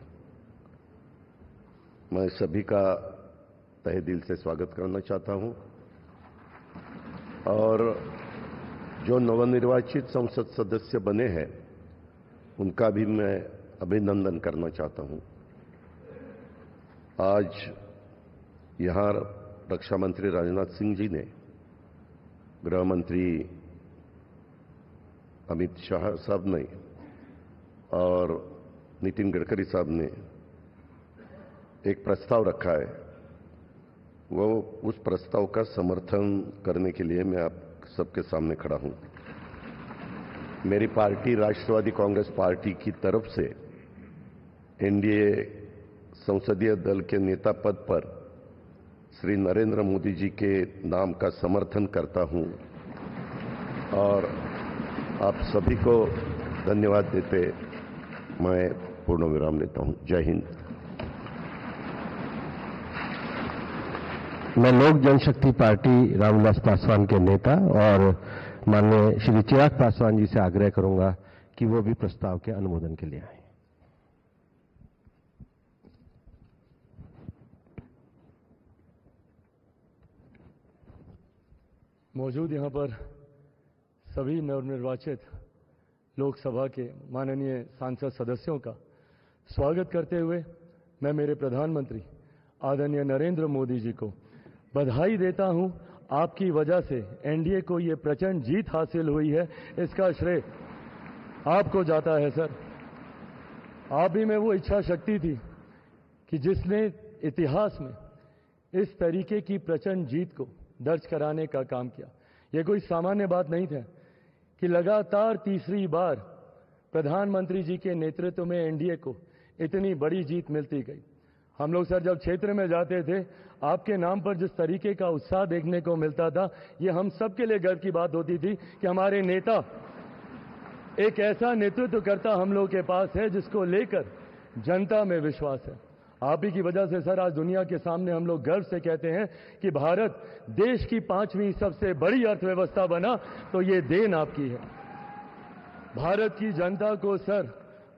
मैं सभी का तहे दिल से स्वागत करना चाहता हूं। और जो नवनिर्वाचित संसद सदस्य बने हैं उनका भी मैं अभिनंदन करना चाहता हूं। आज यहां रक्षा मंत्री राजनाथ सिंह जी ने, गृह मंत्री अमित शाह साहब ने और नितिन गडकरी साहब ने एक प्रस्ताव रखा है। वो उस प्रस्ताव का समर्थन करने के लिए मैं आप सबके सामने खड़ा हूं। मेरी पार्टी राष्ट्रवादी कांग्रेस पार्टी की तरफ से एनडीए संसदीय दल के नेता पद पर श्री नरेंद्र मोदी जी के नाम का समर्थन करता हूं और आप सभी को धन्यवाद देते मैं पूर्ण विराम लेता हूं। जय हिंद। मैं लोक जनशक्ति पार्टी रामविलास पासवान के नेता और माननीय श्री चिराग पासवान जी से आग्रह करूंगा कि वो भी प्रस्ताव के अनुमोदन के लिए आए। मौजूद यहां पर सभी नवनिर्वाचित लोकसभा के माननीय सांसद सदस्यों का स्वागत करते हुए मैं मेरे प्रधानमंत्री आदरणीय नरेंद्र मोदी जी को बधाई देता हूं। आपकी वजह से एनडीए को ये प्रचंड जीत हासिल हुई है, इसका श्रेय आपको जाता है सर। आप ही में वो इच्छा शक्ति थी कि जिसने इतिहास में इस तरीके की प्रचंड जीत को दर्ज कराने का काम किया। यह कोई सामान्य बात नहीं था कि लगातार तीसरी बार प्रधानमंत्री जी के नेतृत्व में एनडीए को इतनी बड़ी जीत मिलती गई। हम लोग सर जब क्षेत्र में जाते थे, आपके नाम पर जिस तरीके का उत्साह देखने को मिलता था, ये हम सबके लिए गर्व की बात होती थी कि हमारे नेता, एक ऐसा नेतृत्व करता हम लोग के पास है जिसको लेकर जनता में विश्वास है। आप ही की वजह से सर आज दुनिया के सामने हम लोग गर्व से कहते हैं कि भारत देश की 5वीं सबसे बड़ी अर्थव्यवस्था बना, तो ये देन आपकी है। भारत की जनता को सर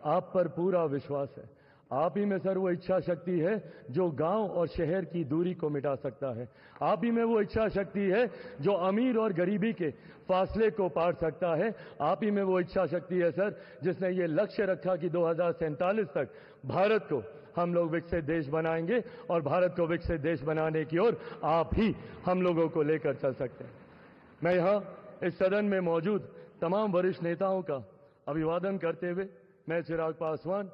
आप पर पूरा विश्वास है। आप ही में सर वो इच्छा शक्ति है जो गांव और शहर की दूरी को मिटा सकता है। आप ही में वो इच्छा शक्ति है जो अमीर और गरीबी के फासले को पार सकता है। आप ही में वो इच्छा शक्ति है सर जिसने ये लक्ष्य रखा कि 2047 तक भारत को हम लोग विकसित देश बनाएंगे और भारत को विकसित देश बनाने की ओर आप ही हम लोगों को लेकर चल सकते हैं। मैं यहां इस सदन में मौजूद तमाम वरिष्ठ नेताओं का अभिवादन करते हुए मैं चिराग पासवान,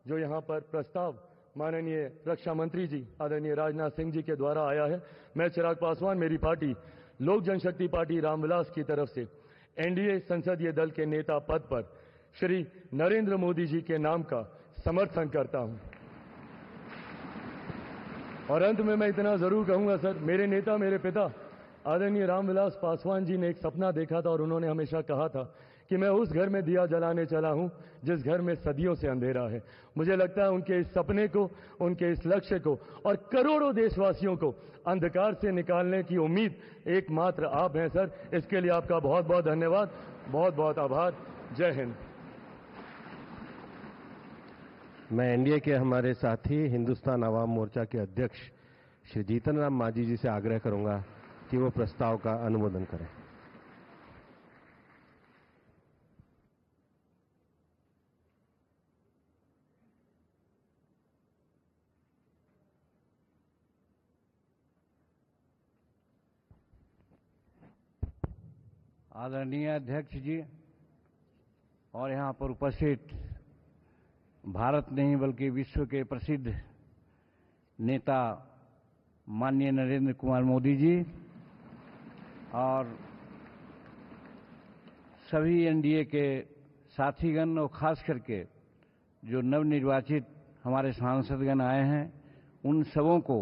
जो यहां पर प्रस्ताव माननीय रक्षा मंत्री जी आदरणीय राजनाथ सिंह जी के द्वारा आया है, मैं चिराग पासवान मेरी पार्टी लोक जनशक्ति पार्टी रामविलास की तरफ से एनडीए संसदीय दल के नेता पद पर श्री नरेंद्र मोदी जी के नाम का समर्थन करता हूं। और अंत में मैं इतना जरूर कहूंगा सर, मेरे नेता, मेरे पिता आदरणीय रामविलास पासवान जी ने एक सपना देखा था और उन्होंने हमेशा कहा था कि मैं उस घर में दिया जलाने चला हूं जिस घर में सदियों से अंधेरा है। मुझे लगता है उनके इस सपने को, उनके इस लक्ष्य को और करोड़ों देशवासियों को अंधकार से निकालने की उम्मीद एकमात्र आप हैं सर। इसके लिए आपका बहुत बहुत धन्यवाद, बहुत बहुत आभार। जय हिंद। मैं एनडीए के हमारे साथी हिंदुस्तान आवाम मोर्चा के अध्यक्ष श्री जीतन राम मांझी जी से आग्रह करूंगा कि वो प्रस्ताव का अनुमोदन करें। आदरणीय अध्यक्ष जी और यहाँ पर उपस्थित भारत नहीं बल्कि विश्व के प्रसिद्ध नेता माननीय नरेंद्र कुमार मोदी जी और सभी एनडीए के साथीगण और खास करके जो नवनिर्वाचित हमारे सांसदगण आए हैं, उन सबों को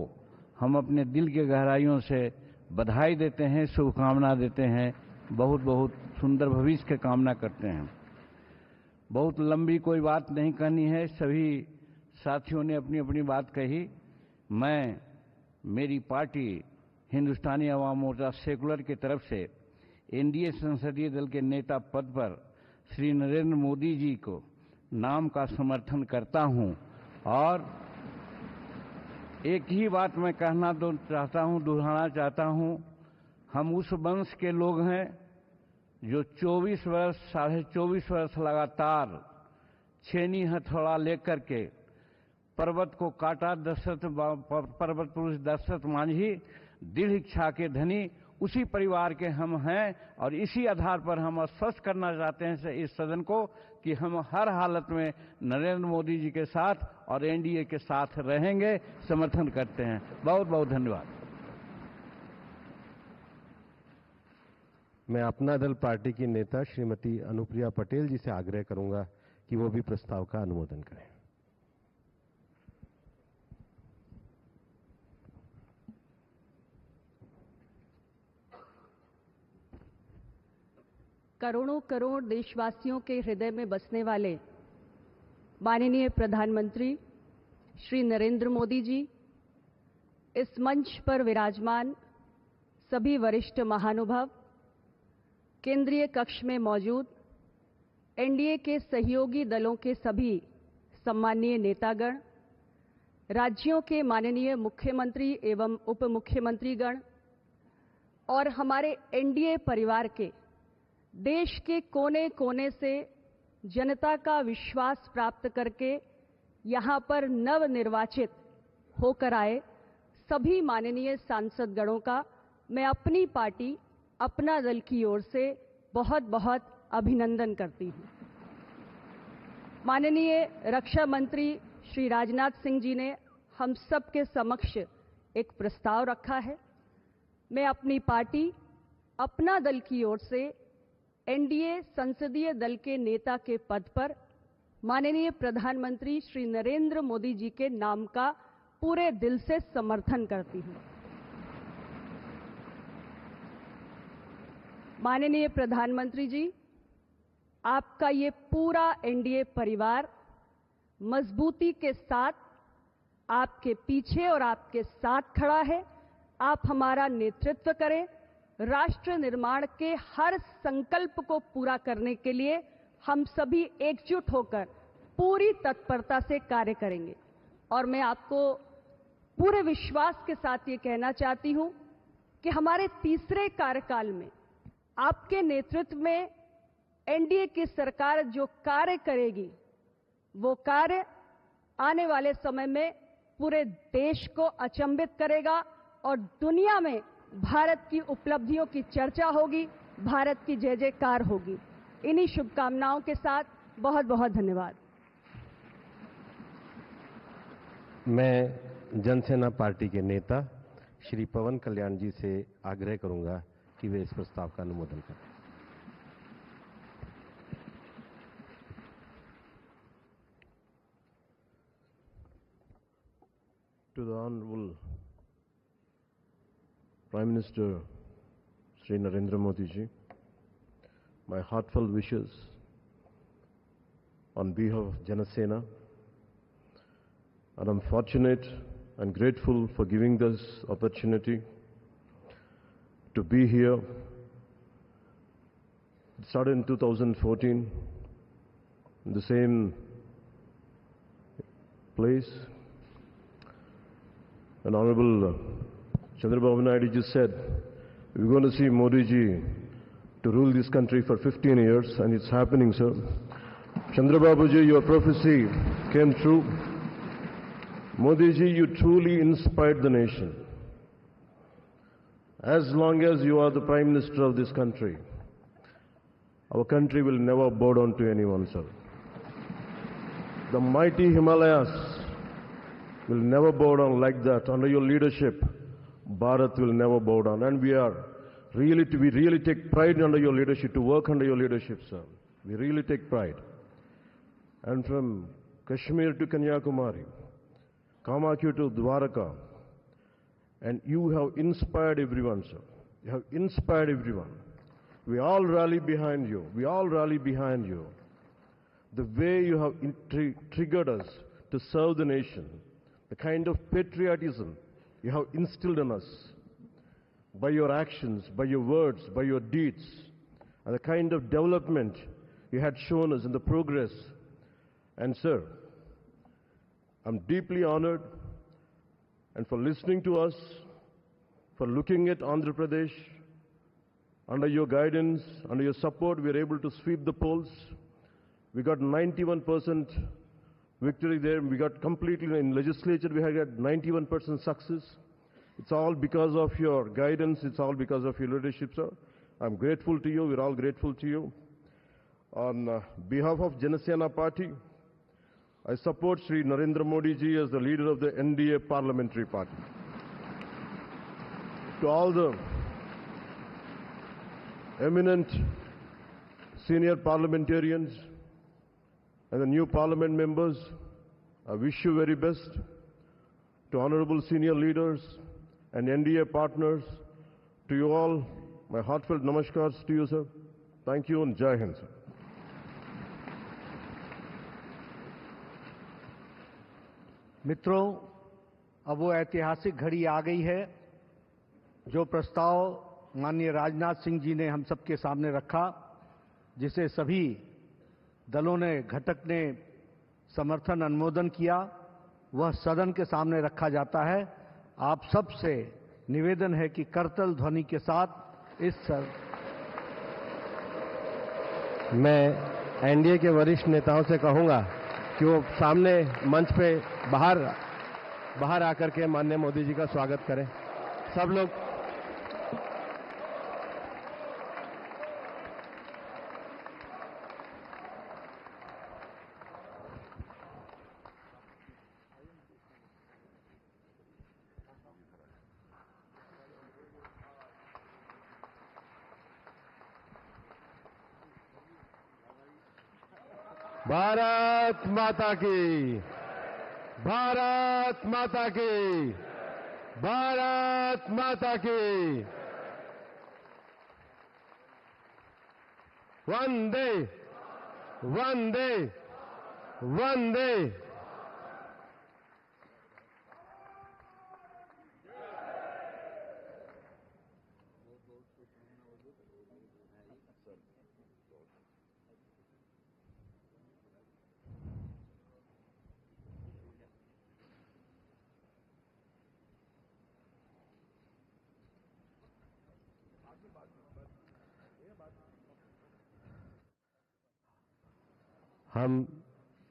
हम अपने दिल के गहराइयों से बधाई देते हैं, शुभकामना देते हैं, बहुत बहुत सुंदर भविष्य की कामना करते हैं। बहुत लंबी कोई बात नहीं कहनी है, सभी साथियों ने अपनी अपनी बात कही। मैं मेरी पार्टी हिंदुस्तानी अवाम मोर्चा सेकुलर की तरफ से एनडीए संसदीय दल के नेता पद पर श्री नरेंद्र मोदी जी को नाम का समर्थन करता हूं और एक ही बात मैं कहना दोहराना चाहता हूं। हम उस वंश के लोग हैं जो 24 वर्ष, 24.5 वर्ष लगातार छेनी हथौड़ा लेकर के पर्वत को काटा। पर्वत पुरुष दशरथ मांझी दृढ़ इच्छा के धनी उसी परिवार के हम हैं और इसी आधार पर हम आश्वस्त करना चाहते हैं इस सदन को कि हम हर हालत में नरेंद्र मोदी जी के साथ और एनडीए के साथ रहेंगे, समर्थन करते हैं। बहुत बहुत धन्यवाद। मैं अपना दल पार्टी की नेता श्रीमती अनुप्रिया पटेल जी से आग्रह करूंगा कि वो भी प्रस्ताव का अनुमोदन करें। करोड़ों करोड़ देशवासियों के हृदय में बसने वाले माननीय प्रधानमंत्री श्री नरेंद्र मोदी जी, इस मंच पर विराजमान सभी वरिष्ठ महानुभाव, केंद्रीय कक्ष में मौजूद एनडीए के सहयोगी दलों के सभी सम्माननीय नेतागण, राज्यों के माननीय मुख्यमंत्री एवं उप मुख्यमंत्रीगण और हमारे एनडीए परिवार के देश के कोने कोने से जनता का विश्वास प्राप्त करके यहाँ पर नवनिर्वाचित होकर आए सभी माननीय सांसदगणों का मैं अपनी पार्टी, अपना दल की ओर से बहुत बहुत अभिनंदन करती हूँ। माननीय रक्षा मंत्री श्री राजनाथ सिंह जी ने हम सब के समक्ष एक प्रस्ताव रखा है। मैं अपनी पार्टी, अपना दल की ओर से एनडीए संसदीय दल के नेता के पद पर माननीय प्रधानमंत्री श्री नरेंद्र मोदी जी के नाम का पूरे दिल से समर्थन करती हूँ। माननीय प्रधानमंत्री जी, आपका ये पूरा एनडीए परिवार मजबूती के साथ आपके पीछे और आपके साथ खड़ा है। आप हमारा नेतृत्व करें। राष्ट्र निर्माण के हर संकल्प को पूरा करने के लिए हम सभी एकजुट होकर पूरी तत्परता से कार्य करेंगे। और मैं आपको पूरे विश्वास के साथ ये कहना चाहती हूं कि हमारे तीसरे कार्यकाल में आपके नेतृत्व में एनडीए की सरकार जो कार्य करेगी, वो कार्य आने वाले समय में पूरे देश को अचंभित करेगा और दुनिया में भारत की उपलब्धियों की चर्चा होगी, भारत की जय जयकार होगी। इन्हीं शुभकामनाओं के साथ बहुत बहुत धन्यवाद। मैं जनसेना पार्टी के नेता श्री पवन कल्याण जी से आग्रह करूंगा कि वे इस प्रस्ताव का अनुमोदन करें। to the Honorable Prime Minister Shri Narendra Modi ji, my heartfelt wishes on behalf of Janasena, and I'm fortunate and grateful for giving this opportunity to be here. It started in 2014 in the same place. And Honorable Chandrababu Naidu ji said, we're going to see Modi ji to rule this country for 15 years, and it's happening, sir. Chandrababu ji, your prophecy came true. Modi ji, you truly inspired the nation. As long as you are the Prime Minister of this country, our country will never bow down to anyone, sir. The mighty Himalayas will never bow down like that. Under your leadership, Bharat will never bow down. And we really take pride under your leadership, to work under your leadership, sir. We really take pride. And from Kashmir to Kanyakumari, Kamakya to Dwarka, and you have inspired everyone, sir. You have inspired everyone. We all rally behind you. We all rally behind you. The way you have triggered us to serve the nation, the kind of patriotism you have instilled in us by your actions, by your words, by your deeds, and the kind of development you had shown us in the progress. And sir, I'm deeply honored, and for listening to us, for looking at Andhra Pradesh. Under your guidance, under your support, we were able to sweep the polls. We got 91% victory there. We got completely, in legislature, we had 91% success. It's all because of your guidance. It's all because of your leadership, sir. I'm grateful to you. We're all grateful to you. On behalf of Janasena Party, I support Shri Narendra Modi ji as the leader of the NDA Parliamentary Party. To all the eminent senior parliamentarians and the new parliament members, I wish you very best. To honorable senior leaders and NDA partners, to you all, my heartfelt namaskars to you, sir. Thank you and Jai Hind, sir. मित्रों, अब वो ऐतिहासिक घड़ी आ गई है जो प्रस्ताव माननीय राजनाथ सिंह जी ने हम सबके सामने रखा, जिसे सभी दलों ने, घटक ने समर्थन अनुमोदन किया, वह सदन के सामने रखा जाता है। आप सबसे निवेदन है कि करतल ध्वनि के साथ मैं एनडीए के वरिष्ठ नेताओं से कहूंगा कि वो सामने मंच पे बाहर आकर के माननीय मोदी जी का स्वागत करें। सब लोग भारत माता की, भारत माता की, भारत माता की। वंदे वंदे वंदे।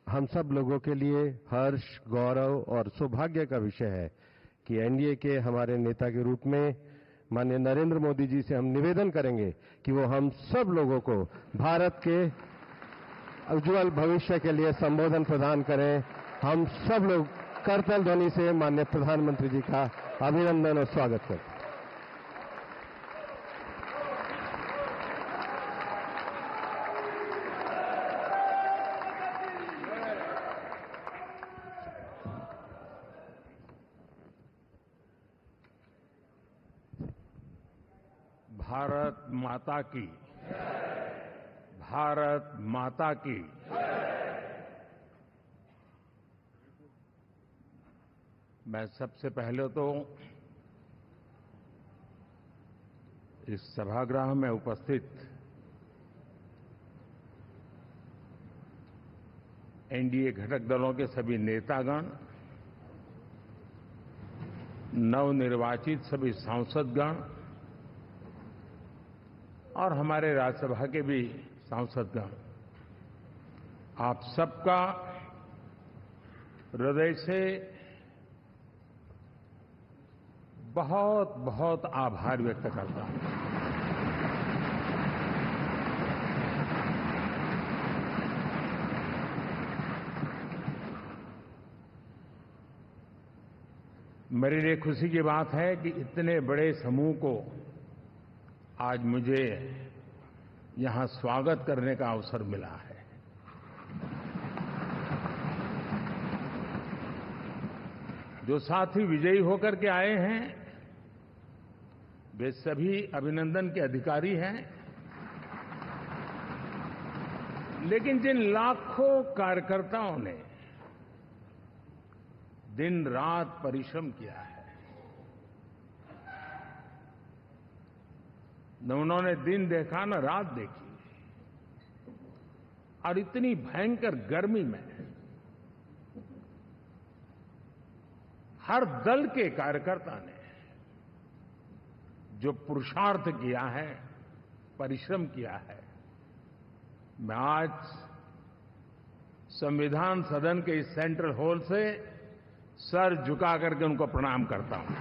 हम सब लोगों के लिए हर्ष, गौरव और सौभाग्य का विषय है कि एनडीए के हमारे नेता के रूप में माननीय नरेंद्र मोदी जी से हम निवेदन करेंगे कि वो हम सब लोगों को भारत के उज्जवल भविष्य के लिए संबोधन प्रदान करें। हम सब लोग करतल ध्वनि से माननीय प्रधानमंत्री जी का अभिनंदन और स्वागत करते हैं। भारत माता की, भारत माता की। मैं सबसे पहले तो इस सभागृह में उपस्थित एनडीए घटक दलों के सभी नेतागण, नवनिर्वाचित सभी सांसदगण और हमारे राज्यसभा के भी सांसदगण, आप सबका हृदय से बहुत बहुत आभार व्यक्त करता हूं। मेरे लिए खुशी की बात है कि इतने बड़े समूह को आज मुझे यहां स्वागत करने का अवसर मिला है। जो साथी विजयी होकर के आए हैं वे सभी अभिनंदन के अधिकारी हैं, लेकिन जिन लाखों कार्यकर्ताओं ने दिन रात परिश्रम किया है, न उन्होंने दिन देखा न रात देखी, और इतनी भयंकर गर्मी में हर दल के कार्यकर्ता ने जो पुरुषार्थ किया है, परिश्रम किया है, मैं आज संविधान सदन के इस सेंट्रल हॉल से सर झुका करके उनको प्रणाम करता हूं।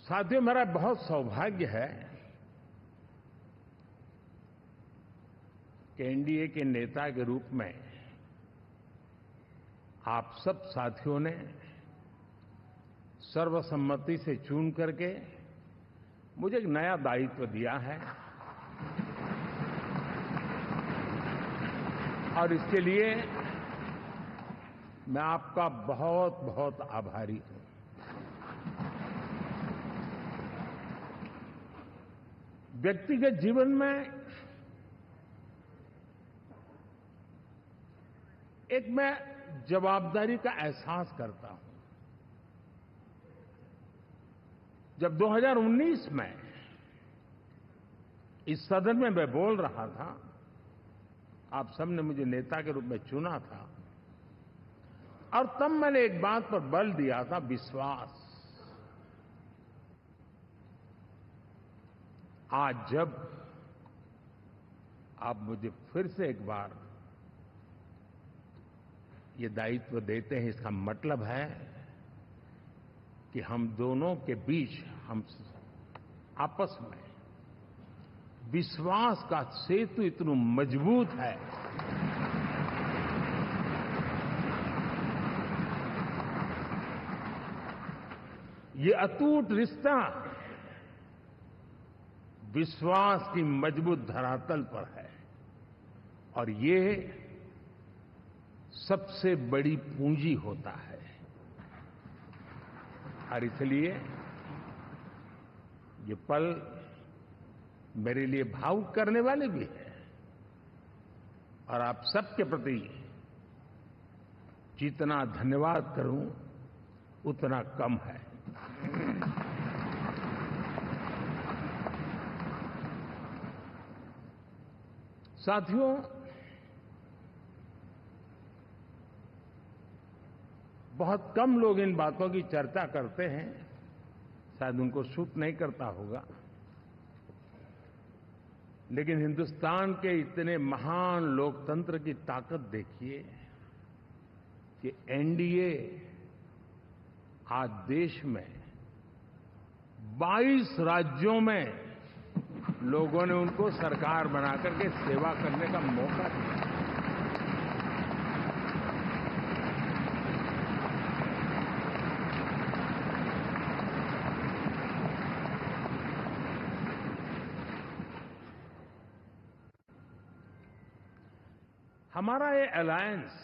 साथियों, मेरा बहुत सौभाग्य है कि एनडीए के नेता के रूप में आप सब साथियों ने सर्वसम्मति से चुन करके मुझे एक नया दायित्व दिया है, और इसके लिए मैं आपका बहुत बहुत आभारी हूं। व्यक्तिगत जीवन में एक मैं जवाबदारी का एहसास करता हूं। जब 2019 में इस सदन में मैं बोल रहा था, आप सबने मुझे नेता के रूप में चुना था, और तब मैंने एक बात पर बल दिया था, विश्वास। आज जब आप मुझे फिर से एक बार ये दायित्व देते हैं, इसका मतलब है कि हम दोनों के बीच, हम आपस में विश्वास का सेतु इतना मजबूत है ये अटूट रिश्ता विश्वास की मजबूत धरातल पर है, और ये सबसे बड़ी पूंजी होता है। और इसलिए ये पल मेरे लिए भावुक करने वाले भी है, और आप सबके प्रति जितना धन्यवाद करूं उतना कम है। साथियों, बहुत कम लोग इन बातों की चर्चा करते हैं, शायद उनको सूट नहीं करता होगा, लेकिन हिंदुस्तान के इतने महान लोकतंत्र की ताकत देखिए कि एनडीए आज देश में 22 राज्यों में लोगों ने उनको सरकार बनाकर के सेवा करने का मौका दिया। हमारा ये अलायंस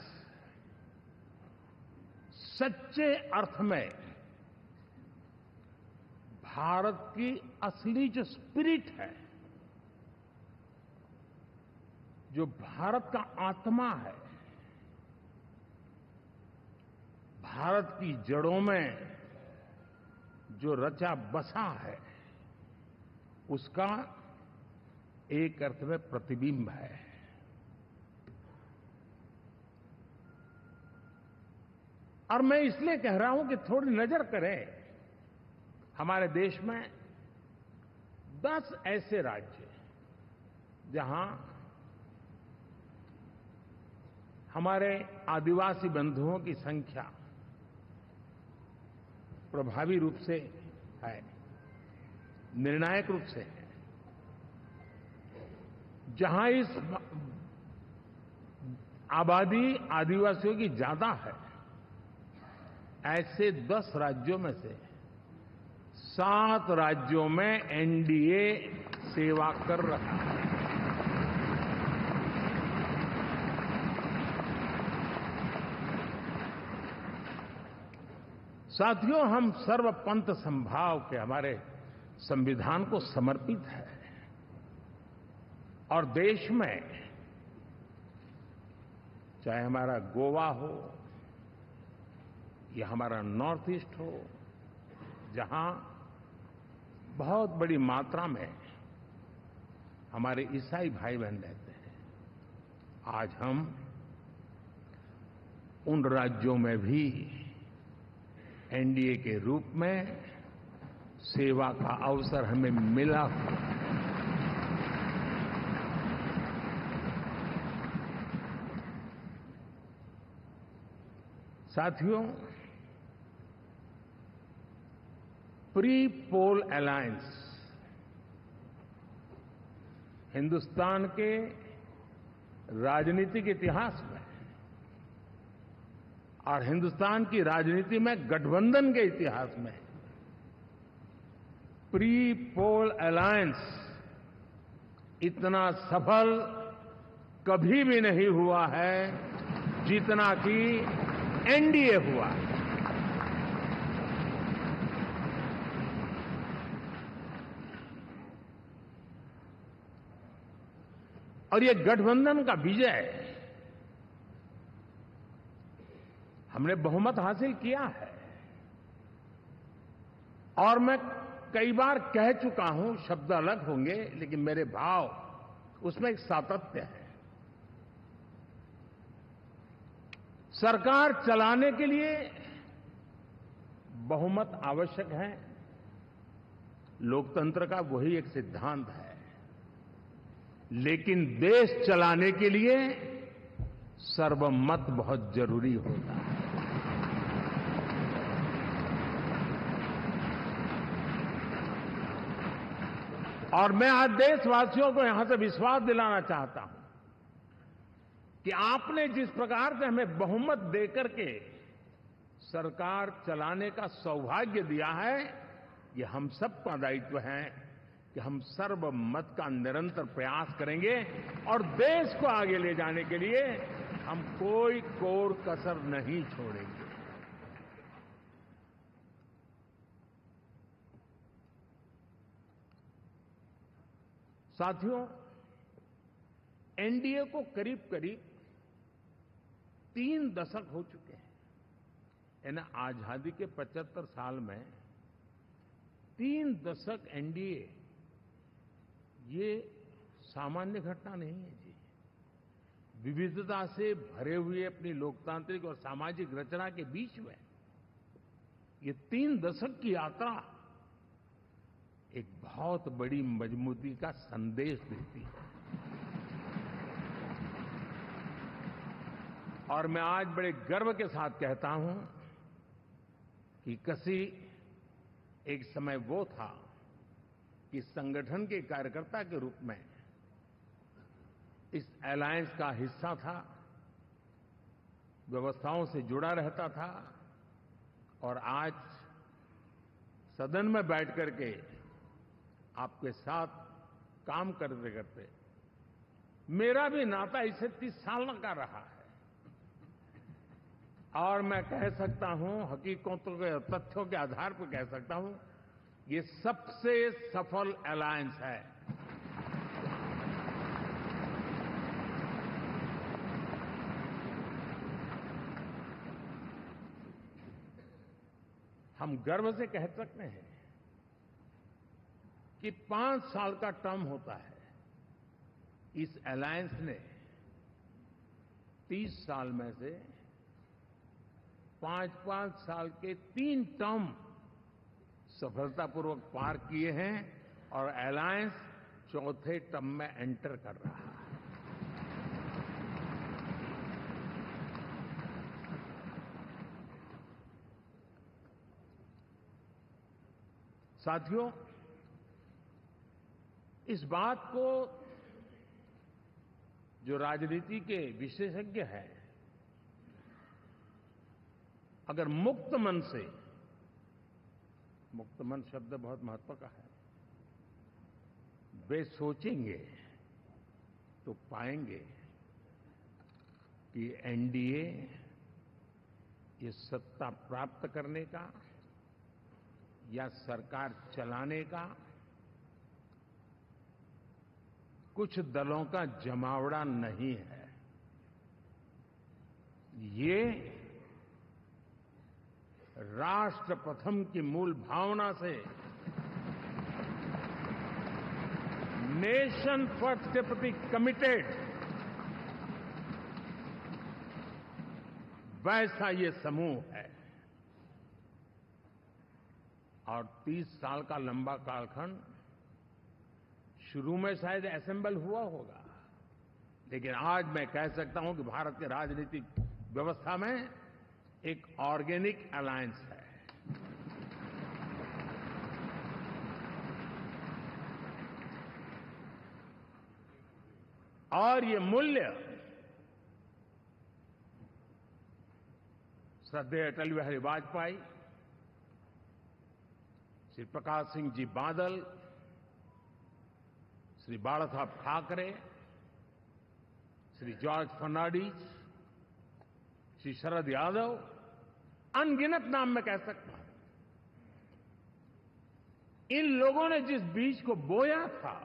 सच्चे अर्थ में भारत की असली जो स्पिरिट है, जो भारत का आत्मा है, भारत की जड़ों में जो रचा बसा है, उसका एक अर्थ में प्रतिबिंब है। और मैं इसलिए कह रहा हूं कि थोड़ी नजर करें, हमारे देश में 10 ऐसे राज्य जहां हमारे आदिवासी बंधुओं की संख्या प्रभावी रूप से है, निर्णायक रूप से है, जहां इस आबादी आदिवासियों की ज्यादा है, ऐसे 10 राज्यों में से 7 राज्यों में एनडीए सेवा कर रहा है। साथियों, हम सर्वपंथ संभाव के हमारे संविधान को समर्पित है और देश में चाहे हमारा गोवा हो या हमारा नॉर्थ ईस्ट हो, जहां बहुत बड़ी मात्रा में हमारे ईसाई भाई बहन रहते हैं, आज हम उन राज्यों में भी एनडीए के रूप में सेवा का अवसर हमें मिला। साथियों, प्री पोल अलायंस हिंदुस्तान के राजनीतिक इतिहास में और हिंदुस्तान की राजनीति में गठबंधन के इतिहास में प्री पोल अलायंस इतना सफल कभी भी नहीं हुआ है जितना कि एनडीए हुआ है। और ये गठबंधन का विजय, हमने बहुमत हासिल किया है और मैं कई बार कह चुका हूं, शब्द अलग होंगे लेकिन मेरे भाव उसमें एक सातत्य है। सरकार चलाने के लिए बहुमत आवश्यक है, लोकतंत्र का वही एक सिद्धांत है, लेकिन देश चलाने के लिए सर्वमत बहुत जरूरी होता है। और मैं आज देशवासियों को यहां से विश्वास दिलाना चाहता हूं कि आपने जिस प्रकार से हमें बहुमत देकर के सरकार चलाने का सौभाग्य दिया है, ये हम सबका दायित्व है कि हम सर्वमत का निरंतर प्रयास करेंगे और देश को आगे ले जाने के लिए हम कोई कोर कसर नहीं छोड़ेंगे। साथियों, एनडीए को करीब करीब 3 दशक हो चुके हैं। यानी आजादी के 75 साल में 3 दशक एनडीए, ये सामान्य घटना नहीं है जी। विविधता से भरे हुए अपनी लोकतांत्रिक और सामाजिक रचना के बीच में ये 3 दशक की यात्रा एक बहुत बड़ी मजबूती का संदेश देती है। और मैं आज बड़े गर्व के साथ कहता हूं कि किसी एक समय वो था कि संगठन के कार्यकर्ता के रूप में इस अलायंस का हिस्सा था, व्यवस्थाओं से जुड़ा रहता था और आज सदन में बैठ करके आपके साथ काम करते करते मेरा भी नाता इससे 30 साल का रहा है और मैं कह सकता हूं, हकीकतों के तथ्यों के आधार पर कह सकता हूं, ये सबसे सफल अलायंस है। हम गर्व से कह सकते हैं कि 5 साल का टर्म होता है। इस अलायंस ने 30 साल में से 5-5 साल के 3 टर्म सफलतापूर्वक पार किए हैं और अलायंस चौथे टर्म में एंटर कर रहा है। साथियों, इस बात को जो राजनीति के विशेषज्ञ हैं, अगर मुक्त मन से, मुक्त मन शब्द बहुत महत्व का है, वे सोचेंगे तो पाएंगे कि एनडीए ये सत्ता प्राप्त करने का या सरकार चलाने का कुछ दलों का जमावड़ा नहीं है। ये राष्ट्र प्रथम की मूल भावना से नेशन फर्स्ट के प्रति कमिटेड वैसा ये समूह है। और 30 साल का लंबा कालखंड शुरू में शायद असेंबल हुआ होगा, लेकिन आज मैं कह सकता हूं कि भारत के राजनीतिक व्यवस्था में एक ऑर्गेनिक अलायंस है। और ये मूल्य श्रद्धेय अटल बिहारी वाजपेयी, श्री प्रकाश सिंह जी बादल, श्री बाला साहब ठाकरे, श्री जॉर्ज फर्नांडिस, श्री शरद यादव, अनगिनत नाम मैं कह सकता हूं। इन लोगों ने जिस बीज को बोया था,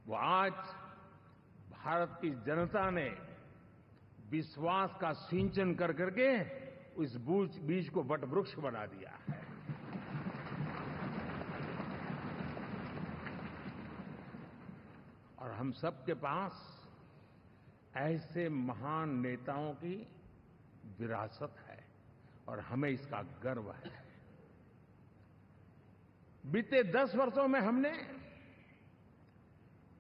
वो आज भारत की जनता ने विश्वास का सिंचन कर करके उस बीज को वटवृक्ष बना दिया है। और हम सबके पास ऐसे महान नेताओं की विरासत है और हमें इसका गर्व है। बीते 10 वर्षों में हमने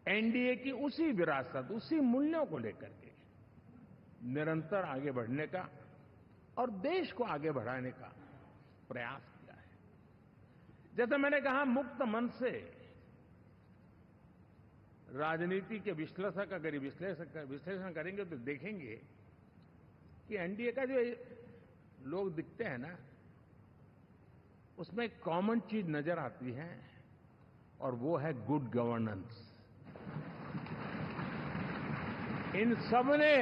एनडीए की उसी विरासत, उसी मूल्यों को लेकर के निरंतर आगे बढ़ने का और देश को आगे बढ़ाने का प्रयास किया है। जैसे मैंने कहा, मुक्त मन से राजनीति के विश्लेषक अगर विश्लेषण करेंगे तो देखेंगे कि एनडीए का जो लोग दिखते हैं ना, उसमें एक कॉमन चीज नजर आती है और वो है गुड गवर्नेंस। इन सबने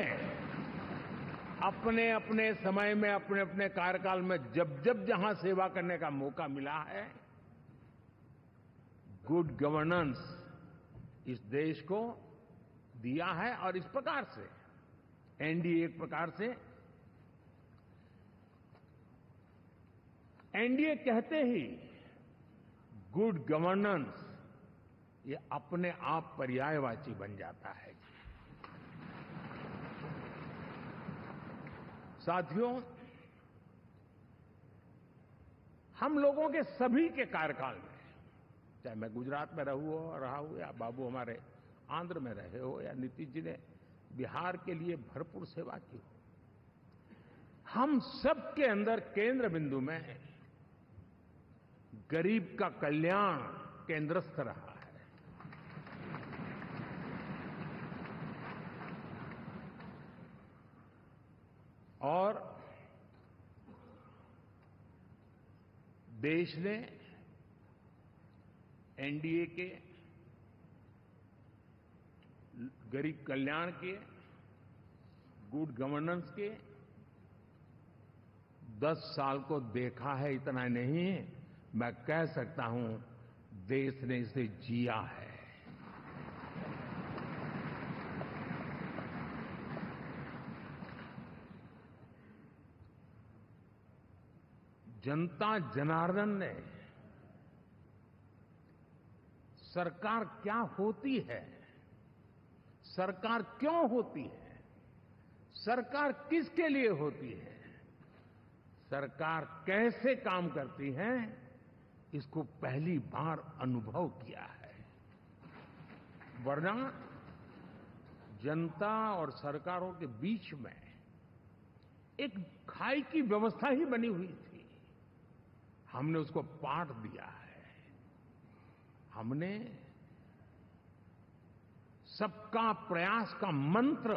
अपने अपने समय में, अपने अपने कार्यकाल में जब जब जहां सेवा करने का मौका मिला है, गुड गवर्नेंस इस देश को दिया है। और इस प्रकार से एनडीए एक प्रकार से, एनडीए कहते ही गुड गवर्नेंस ये अपने आप पर्यायवाची बन जाता है। साथियों, हम लोगों के सभी के कार्यकाल में, चाहे मैं गुजरात में रहा हूं या बाबू हमारे आंध्र में रहे हो या नीतीश जी ने बिहार के लिए भरपूर सेवा की हो, हम सबके अंदर केंद्र बिंदु में गरीब का कल्याण केंद्रस्थ रहा है। और देश ने एनडीए के गरीब कल्याण के, गुड गवर्नेंस के 10 साल को देखा है। इतना नहीं, मैं कह सकता हूं देश ने इसे जिया है। जनता जनार्दन ने सरकार क्या होती है, सरकार क्यों होती है, सरकार किसके लिए होती है, सरकार कैसे काम करती है, इसको पहली बार अनुभव किया है। वरना जनता और सरकारों के बीच में एक खाई की व्यवस्था ही बनी हुई थी। हमने उसको पाट दिया है। हमने सबका प्रयास का मंत्र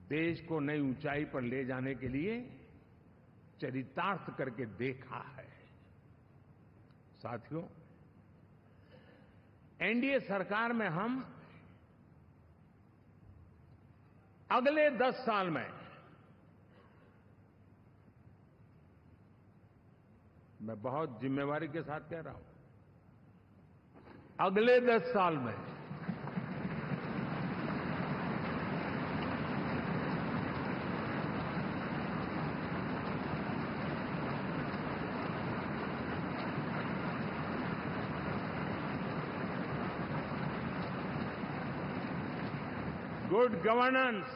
देश को नई ऊंचाई पर ले जाने के लिए चरितार्थ करके देखा है। साथियों, एनडीए सरकार में हम अगले 10 साल में, मैं बहुत जिम्मेवारी के साथ कह रहा हूं, अगले 10 साल में गुड गवर्नेंस,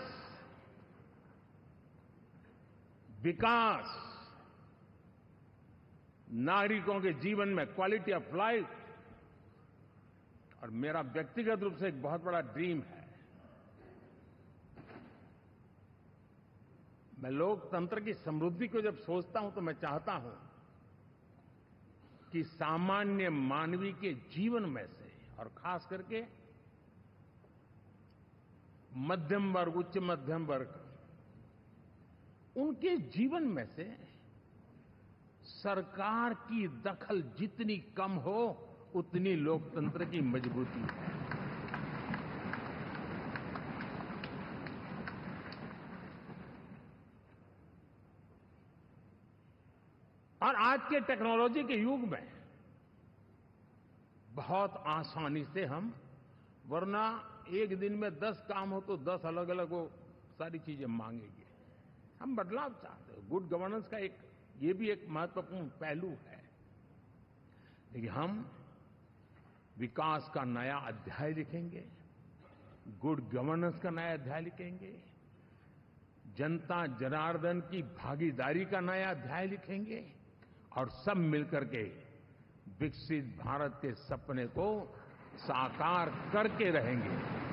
विकास, नागरिकों के जीवन में क्वालिटी ऑफ लाइफ, और मेरा व्यक्तिगत रूप से एक बहुत बड़ा ड्रीम है, मैं लोकतंत्र की समृद्धि को जब सोचता हूं तो मैं चाहता हूं कि सामान्य मानवीय के जीवन में से, और खास करके मध्यम वर्ग, उच्च मध्यम वर्ग, उनके जीवन में से सरकार की दखल जितनी कम हो उतनी लोकतंत्र की मजबूती है। और आज के टेक्नोलॉजी के युग में बहुत आसानी से हम, वरना एक दिन में 10 काम हो तो 10 अलग अलग वो सारी चीजें मांगेंगे। हम बदलाव चाहते हैं। गुड गवर्नेंस का ये भी एक महत्वपूर्ण पहलू है। लेकिन हम विकास का नया अध्याय लिखेंगे, गुड गवर्नेंस का नया अध्याय लिखेंगे, जनता जनार्दन की भागीदारी का नया अध्याय लिखेंगे, और सब मिलकर के विकसित भारत के सपने को साकार करके रहेंगे।